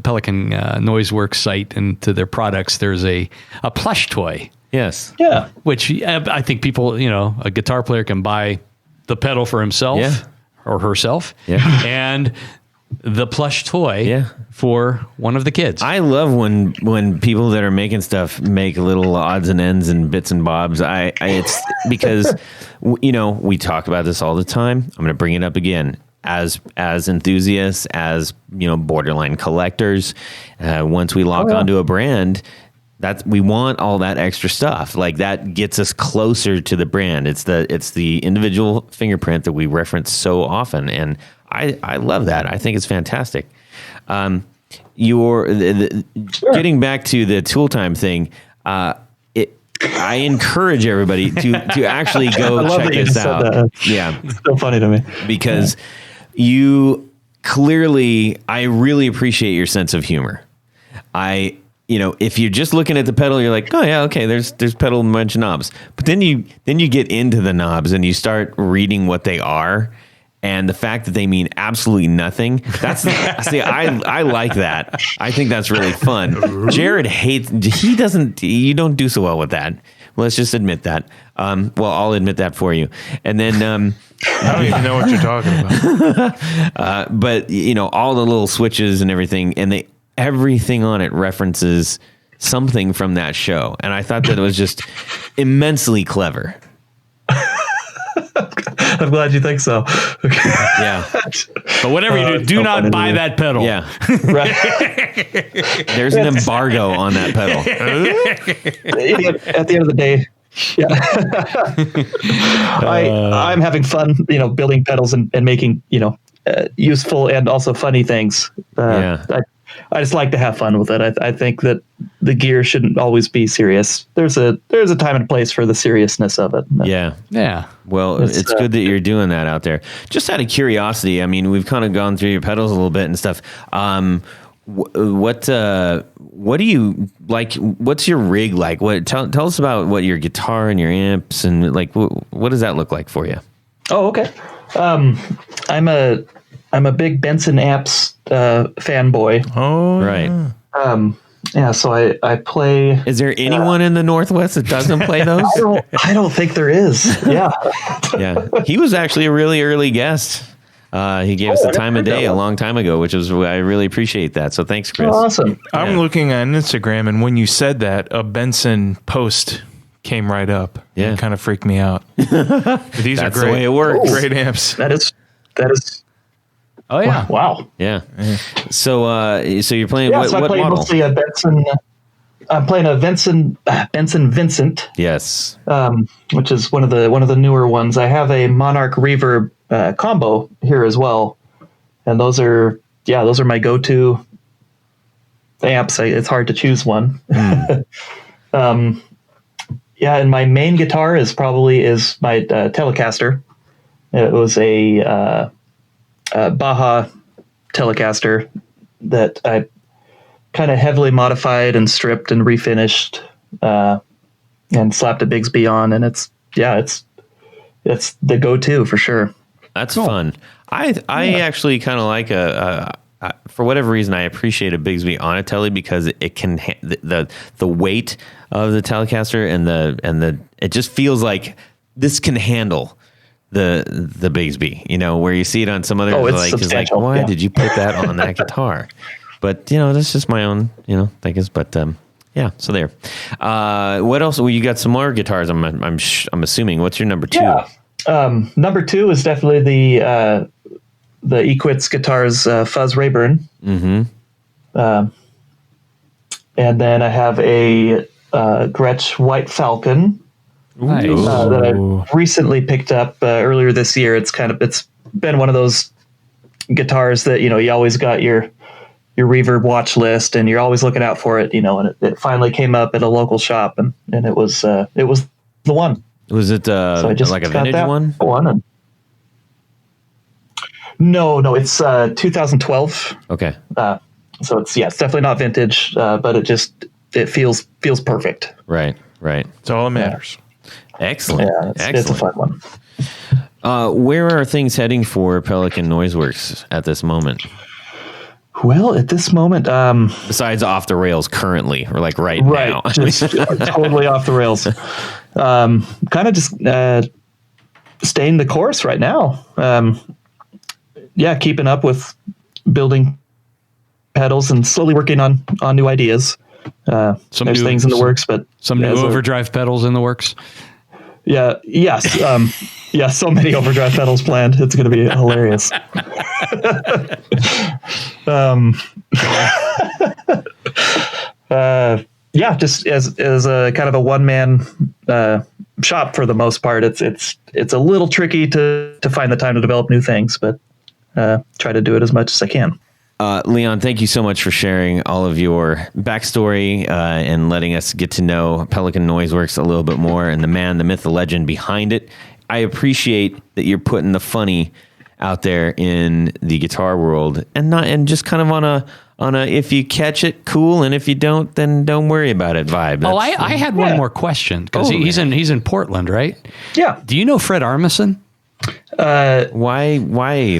Pelican Noiseworks site and to their products, there's a plush toy. yes, Yeah. Which I think people, a guitar player can buy the pedal for himself or herself, and the plush toy for one of the kids. I love when people that are making stuff make little odds and ends and bits and bobs. It's because we talk about this all the time. I'm going to bring it up again. As enthusiasts, as borderline collectors, once we lock onto a brand, we want all that extra stuff. Like that gets us closer to the brand. It's the individual fingerprint that we reference so often, and I love that. I think it's fantastic. Getting back to the tool time thing, I encourage everybody to actually go check this out. Yeah, it's so funny to me because you clearly, I really appreciate your sense of humor. If you're just looking at the pedal, you're like, oh yeah, okay, there's pedal and a bunch of knobs. But then you get into the knobs and you start reading what they are. And the fact that they mean absolutely nothing, I like that. I think that's really fun. Jared you don't do so well with that. Let's just admit that. I'll admit that for you. And then, I don't even know what you're talking about. But all the little switches and everything, and everything on it references something from that show. And I thought that it was just immensely clever. I'm glad you think so. Yeah. But whatever you do not buy that pedal. Yeah. Right. There's an embargo on that pedal. At the end of the day, I'm having fun, building pedals and making, useful and also funny things. I just like to have fun with it. I think that the gear shouldn't always be serious. There's a time and place for the seriousness of it. Yeah. Yeah. Well, it's good that you're doing that out there. Just out of curiosity, I mean, we've kind of gone through your pedals a little bit and stuff. What do you like? What's your rig like? Tell us about what your guitar and your amps and like what does that look like for you? Oh, okay. I'm a big Benson amps fanboy. Oh, right. So I play. Is there anyone in the Northwest that doesn't play those? I don't think there is. Yeah. Yeah. He was actually a really early guest. He gave us the time of day a long time ago, I really appreciate that. So thanks, Chris. Oh, awesome. I'm looking on Instagram, and when you said that, a Benson post came right up. Yeah. It kind of freaked me out. These are That's great. the way it works. Great amps. That is. Oh yeah. Wow. Yeah. So you're playing Yeah, what so I play model? mostly a Benson. I'm playing a Benson Vincent. Yes. Which is one of the newer ones. I have a Monarch Reverb combo here as well, and those are my go-to amps. It's hard to choose one. And my main guitar is my Telecaster. It was a Baja Telecaster that I kind of heavily modified and stripped and refinished and slapped a Bigsby on, and it's the go-to for sure. That's fun. I actually kind of like for whatever reason, I appreciate a Bigsby on a telly because it can the weight of the Telecaster and it just feels like this can handle the Bigsby. You know, where you see it on some other it's like why did you put that on that guitar? But that's just my own thing is. But yeah, so there. What else? Well, you got some more guitars. I'm assuming. What's your number 2? Yeah. Number 2 is definitely the Equitz Guitars Fuzz Rayburn. Mm-hmm. And then I have a Gretsch White Falcon that I recently picked up earlier this year. It's been one of those guitars that you always got your reverb watch list, and you're always looking out for it. And it finally came up at a local shop, and it was the one. Was it like a vintage one? No, it's 2012. Okay. So it's definitely not vintage, but it feels perfect. Right. It's all that matters. Excellent. Yeah, it's a fun one. Where are things heading for Pelican Noiseworks at this moment? Well, at this moment, besides off the rails currently, or like right now, just totally off the rails. Kind of just staying the course right now. Keeping up with building pedals and slowly working on new ideas. There's things in the works, but some new overdrive pedals in the works. Yes. So many overdrive pedals planned. It's going to be hilarious. Just as a kind of a one-man shop for the most part. It's a little tricky to find the time to develop new things, but try to do it as much as I can. Leon, thank you so much for sharing all of your backstory and letting us get to know Pelican Noiseworks a little bit more and the man, the myth, the legend behind it. I appreciate that you're putting the funny out there in the guitar world and just kind of on a if you catch it, cool, and if you don't, then don't worry about it vibe. I had one more question because he's in Portland, right? Yeah. Do you know Fred Armisen? Why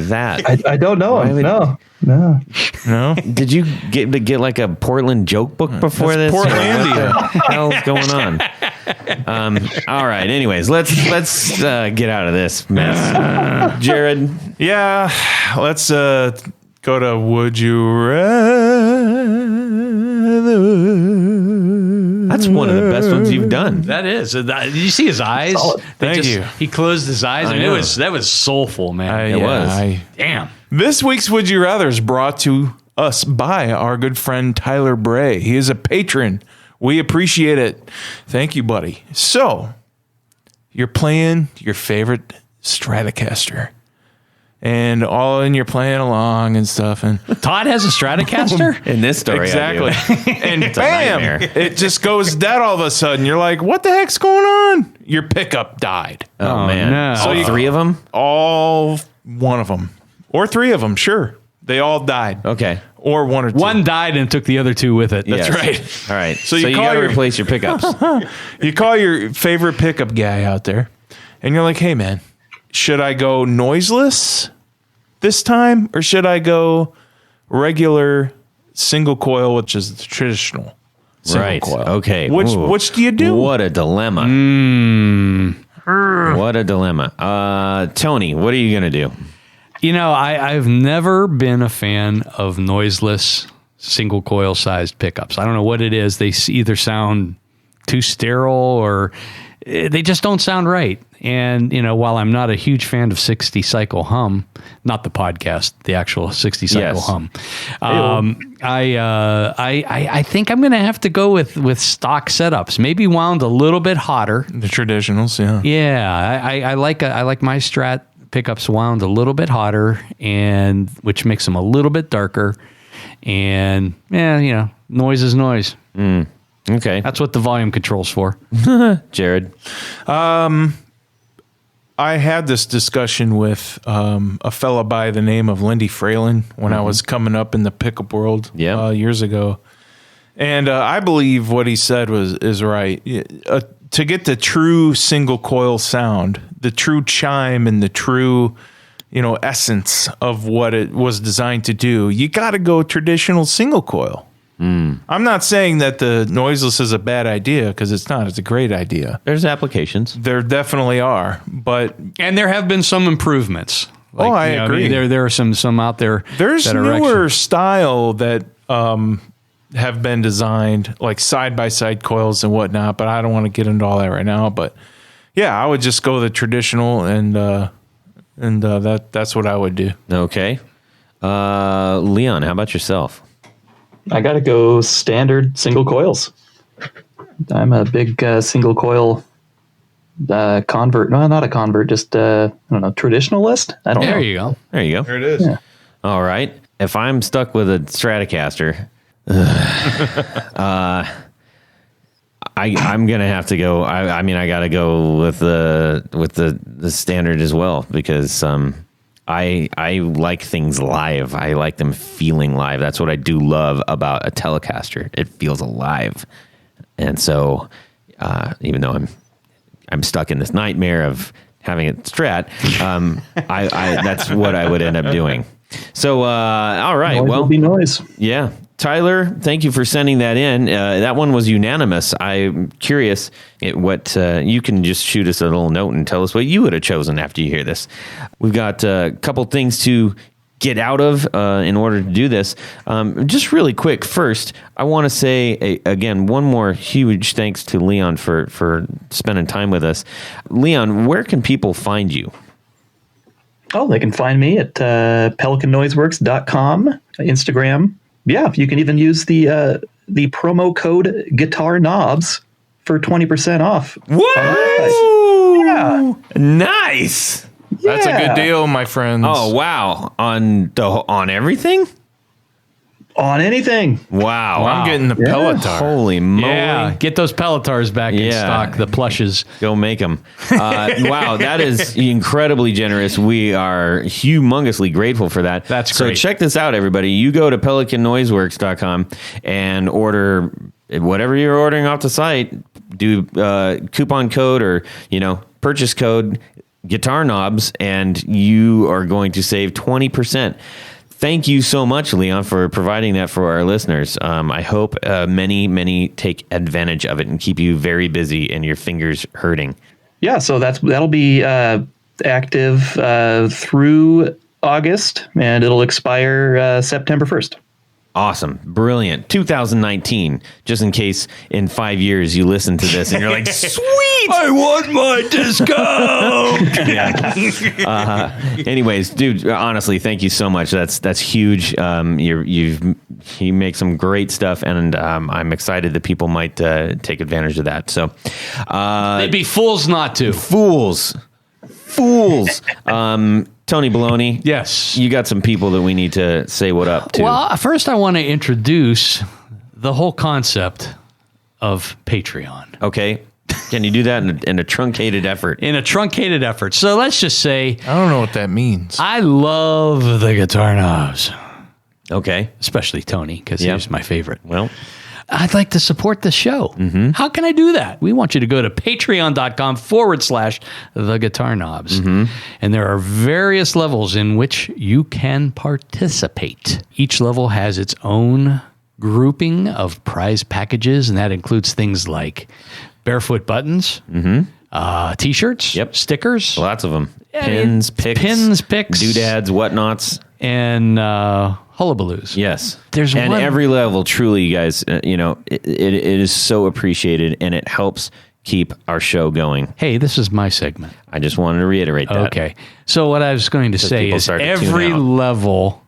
that? I don't know him. No. Did you get like a Portland joke book before this? Portlandia. What the hell's going on? All right. Anyways, let's get out of this mess. Jared. Yeah. Let's go to Would You Rather. That's one of the best ones you've done. That is. Did you see his eyes? Thank you. He closed his eyes, and that was soulful, man. It was. Damn. This week's Would You Rather is brought to us by our good friend Tyler Bray. He is a patron. We appreciate it. Thank you, buddy. So, you're playing your favorite Stratocaster. And you're playing along and stuff. And Todd has a Stratocaster? In this story, exactly. And It's a bam, nightmare. it just goes dead all of a sudden. You're like, what the heck's going on? Your pickup died. Oh man. no. So you- 3 of them? All one of them. Or 3 of them, sure. They all died. Okay. Or 1 or 2. One died and took the other 2 with it. That's Yes. right. All right. So So you you call got to your- replace your pickups. You call your favorite pickup guy out there, and you're like, hey, man, should I go noiseless this time, or should I go regular single coil, which is the traditional single Right. coil? Okay. Which Ooh. which do you do? What a dilemma. What a dilemma. Tony, what are you going to do? You know, I've never been a fan of noiseless single coil sized pickups. I don't know what it is. They either sound too sterile or they just don't sound right. And, you know, while I'm not a huge fan of 60 cycle hum, not the podcast, the actual 60 cycle Yes. hum, I think I'm going to have to go with stock setups, maybe wound a little bit hotter. The traditionals, yeah. Yeah, I like my Strat pickups wound a little bit hotter, and which makes them a little bit darker. And yeah, you know, noise is noise. Okay. That's what the volume control's for. Jared. I had this discussion with a fella by the name of Lindy Fralin when I was coming up in the pickup world Yeah. years ago. And I believe what he said is right. A to get the true single coil sound, the true chime and the true, essence of what it was designed to do, you got to go traditional single coil. I'm not saying that the noiseless is a bad idea, because it's not. It's a great idea. There's applications. There definitely are, and there have been some improvements. I agree. There are some out there. There's that are newer actually style that have been designed, like side-by-side coils and whatnot, but I don't want to get into all that right now. But yeah, I would just go the traditional, and that's what I would do. Okay. Leon, how about yourself? I got to go standard single coils. I'm a big single coil convert. No, not a convert, just I don't know, traditionalist. I don't know. There you go. There you go. There it is. Yeah. All right. If I'm stuck with a Stratocaster, I'm gonna have to go. I mean, I gotta go with the standard as well, because I like things live. I like them feeling live. That's what I do love about a Telecaster. It feels alive, and so even though I'm stuck in this nightmare of having it Strat, I that's what I would end up doing. So all right, Noise well, will be noise. yeah. Tyler, thank you for sending that in. That one was unanimous. I'm curious what you can just shoot us a little note and tell us what you would have chosen after you hear this. We've got a couple things to get out of in order to do this. Just really quick, first, I want to say, again, one more huge thanks to Leon for spending time with us. Leon, where can people find you? Oh, they can find me at pelicannoiseworks.com, Instagram. Yeah, you can even use the promo code Guitar Knobs for 20% off. What? Yeah. Nice. That's a Yeah. good deal, my friends. Oh, wow. On everything? On anything. Wow. I'm getting the Pelotar. Holy moly. Yeah, get those Pelletars back in Yeah. stock, the plushes. Go make them. Wow, that is incredibly generous. We are humongously grateful for that. That's so great. check this out, everybody. You go to pelicannoiseworks.com and order whatever you're ordering off the site. Do coupon code or purchase code Guitar Knobs, and you are going to save 20%. Thank you so much, Leon, for providing that for our listeners. I hope many take advantage of it and keep you very busy and your fingers hurting. Yeah, so that'll be active through August, and it'll expire September 1st. Awesome. Brilliant. 2019, just in case in 5 years you listen to this and you're like, sweet, I want my discount. Yeah. Anyways, dude, honestly, thank you so much. That's huge. You make some great stuff, and I'm excited that people might take advantage of that. So They'd be fools not to. fools. Tony Baloney. Yes. You got some people that we need to say what up to. Well, first I want to introduce the whole concept of Patreon. Okay. Can you do that in a truncated effort? In a truncated effort. So let's just say I don't know what that means. I love the Guitar Knobs, Okay. especially Tony, because Yep. he's my favorite. Well, I'd like to support the show. How can I do that? We want you to go to patreon.com/the Guitar Knobs. And there are various levels in which you can participate. Each level has its own grouping of prize packages, and that includes things like barefoot buttons, t-shirts, Yep. stickers, lots of them. Yeah, Pins, picks, doodads, whatnots. and hullabaloos. Yes. There's and one- every level, truly, you guys, it is so appreciated, and it helps keep our show going. Hey, this is my segment. I just wanted to reiterate that. Okay. So what I was going to say people is start to tune every out. level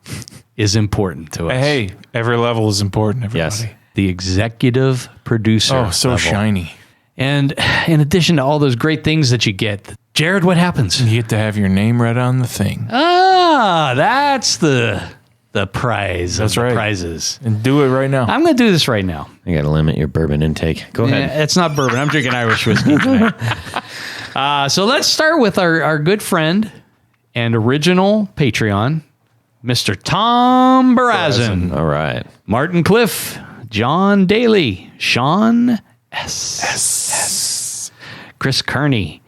is important to us. Hey, every level is important, everybody. Yes. The executive producer. Oh, so level. shiny. And in addition to all those great things that you get, Jared, what happens? You get to have your name read on the thing. That's the prize. That's of the right. Prizes. And do it right now. I'm going to do this right now. You got to limit your bourbon intake. Go ahead. Yeah, it's not bourbon. I'm drinking Irish whiskey tonight. So let's start with our good friend and original Patreon, Mr. Tom Barazin, All right. Martin Cliff, John Daly, Sean S. Chris Kearney,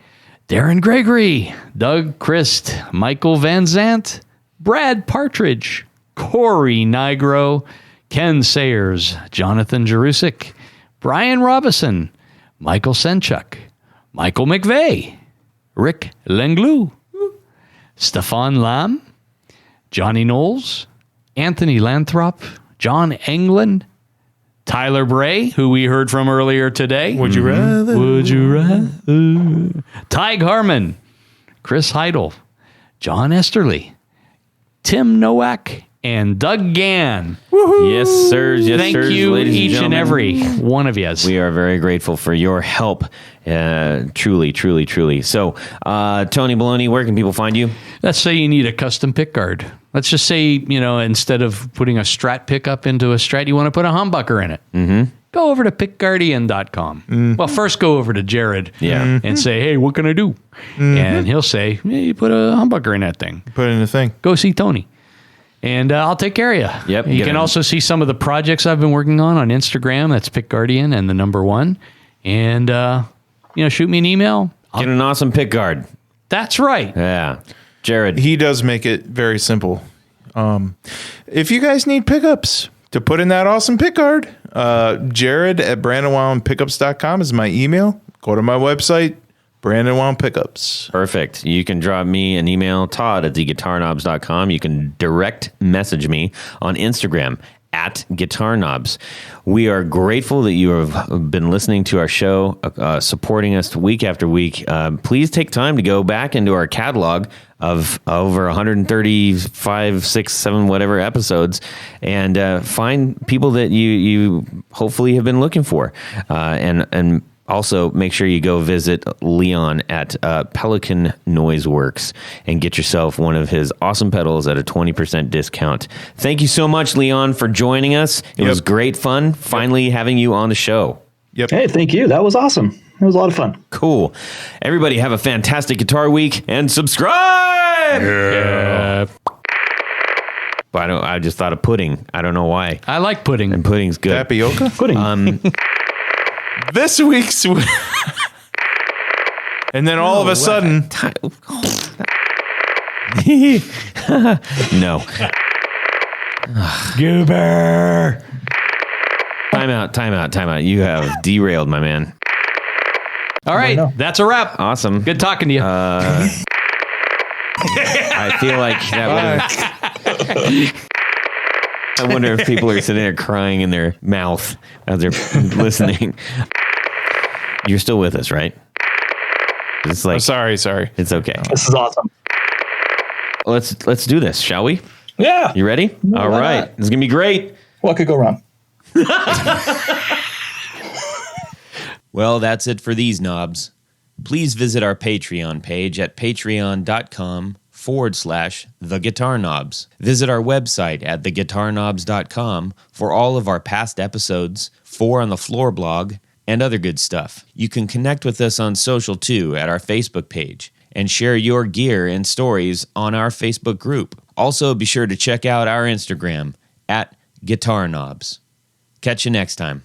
Darren Gregory, Doug Christ, Michael Van Zant, Brad Partridge, Corey Nigro, Ken Sayers, Jonathan Jerusik, Brian Robison, Michael Senchuk, Michael McVeigh, Rick Lenglou, Stefan Lam, Johnny Knowles, Anthony Lanthrop, John Englund, Tyler Bray, who we heard from earlier today. Would you rather? Would you rather? Ty Harmon, Chris Heidel, John Esterly, Tim Nowak, and Doug Gann. Yes, sirs. Yes, Thank sirs, you, ladies each and gentlemen. every one of you. We are very grateful for your help. Truly, truly, truly. So, Tony Baloney, where can people find you? Let's say you need a custom pick guard. Let's just say, instead of putting a Strat pickup into a Strat, you want to put a humbucker in it. Mm-hmm. Go over to pickguardian.com. Mm-hmm. Well, first go over to Jared Yeah. and say, hey, what can I do? Mm-hmm. And he'll say, yeah, you put a humbucker in that thing. Put in the thing. Go see Tony. And I'll take care of you. Yep, You get can it. also see some of the projects I've been working on Instagram. That's Pick Guardian and the number 1. And, shoot me an email. Get an awesome pick guard. That's right. Yeah. Jared. He does make it very simple. If you guys need pickups to put in that awesome pick guard, Jared at BrandonWildPickups.com is my email. Go to my website, Brandon Wild Pickups. Perfect. You can drop me an email, Todd at theguitarknobs.com. You can direct message me on Instagram at Guitar Knobs. We are grateful that you have been listening to our show, supporting us week after week. Please take time to go back into our catalog of over 135, 6, 7, whatever episodes, and find people that you hopefully have been looking for. And also, make sure you go visit Leon at Pelican Noiseworks and get yourself one of his awesome pedals at a 20% discount. Thank you so much, Leon, for joining us. It was great fun finally having you on the show. Yep. Hey, thank you. That was awesome. It was a lot of fun. Cool. Everybody have a fantastic guitar week and subscribe. I just thought of pudding. I don't know why. I like pudding. And pudding's good. Tapioca. Pudding. This week's. And then all of a sudden. No. Goober. Time out. You have derailed, my man. All right, no. that's a wrap. Awesome. Good talking to you. I feel like that would have. I wonder if people are sitting there crying in their mouth as they're listening. You're still with us, right? It's like Sorry. it's okay. This is awesome. Let's do this, shall we? Yeah. You ready? All why right. not? It's gonna be great. What could go wrong? Well, that's it for these knobs. Please visit our Patreon page at patreon.com/The Guitar Knobs. Visit our website at theguitarknobs.com for all of our past episodes, 4 on the Floor blog, and other good stuff. You can connect with us on social too at our Facebook page and share your gear and stories on our Facebook group. Also, be sure to check out our Instagram at Guitar Knobs. Catch you next time.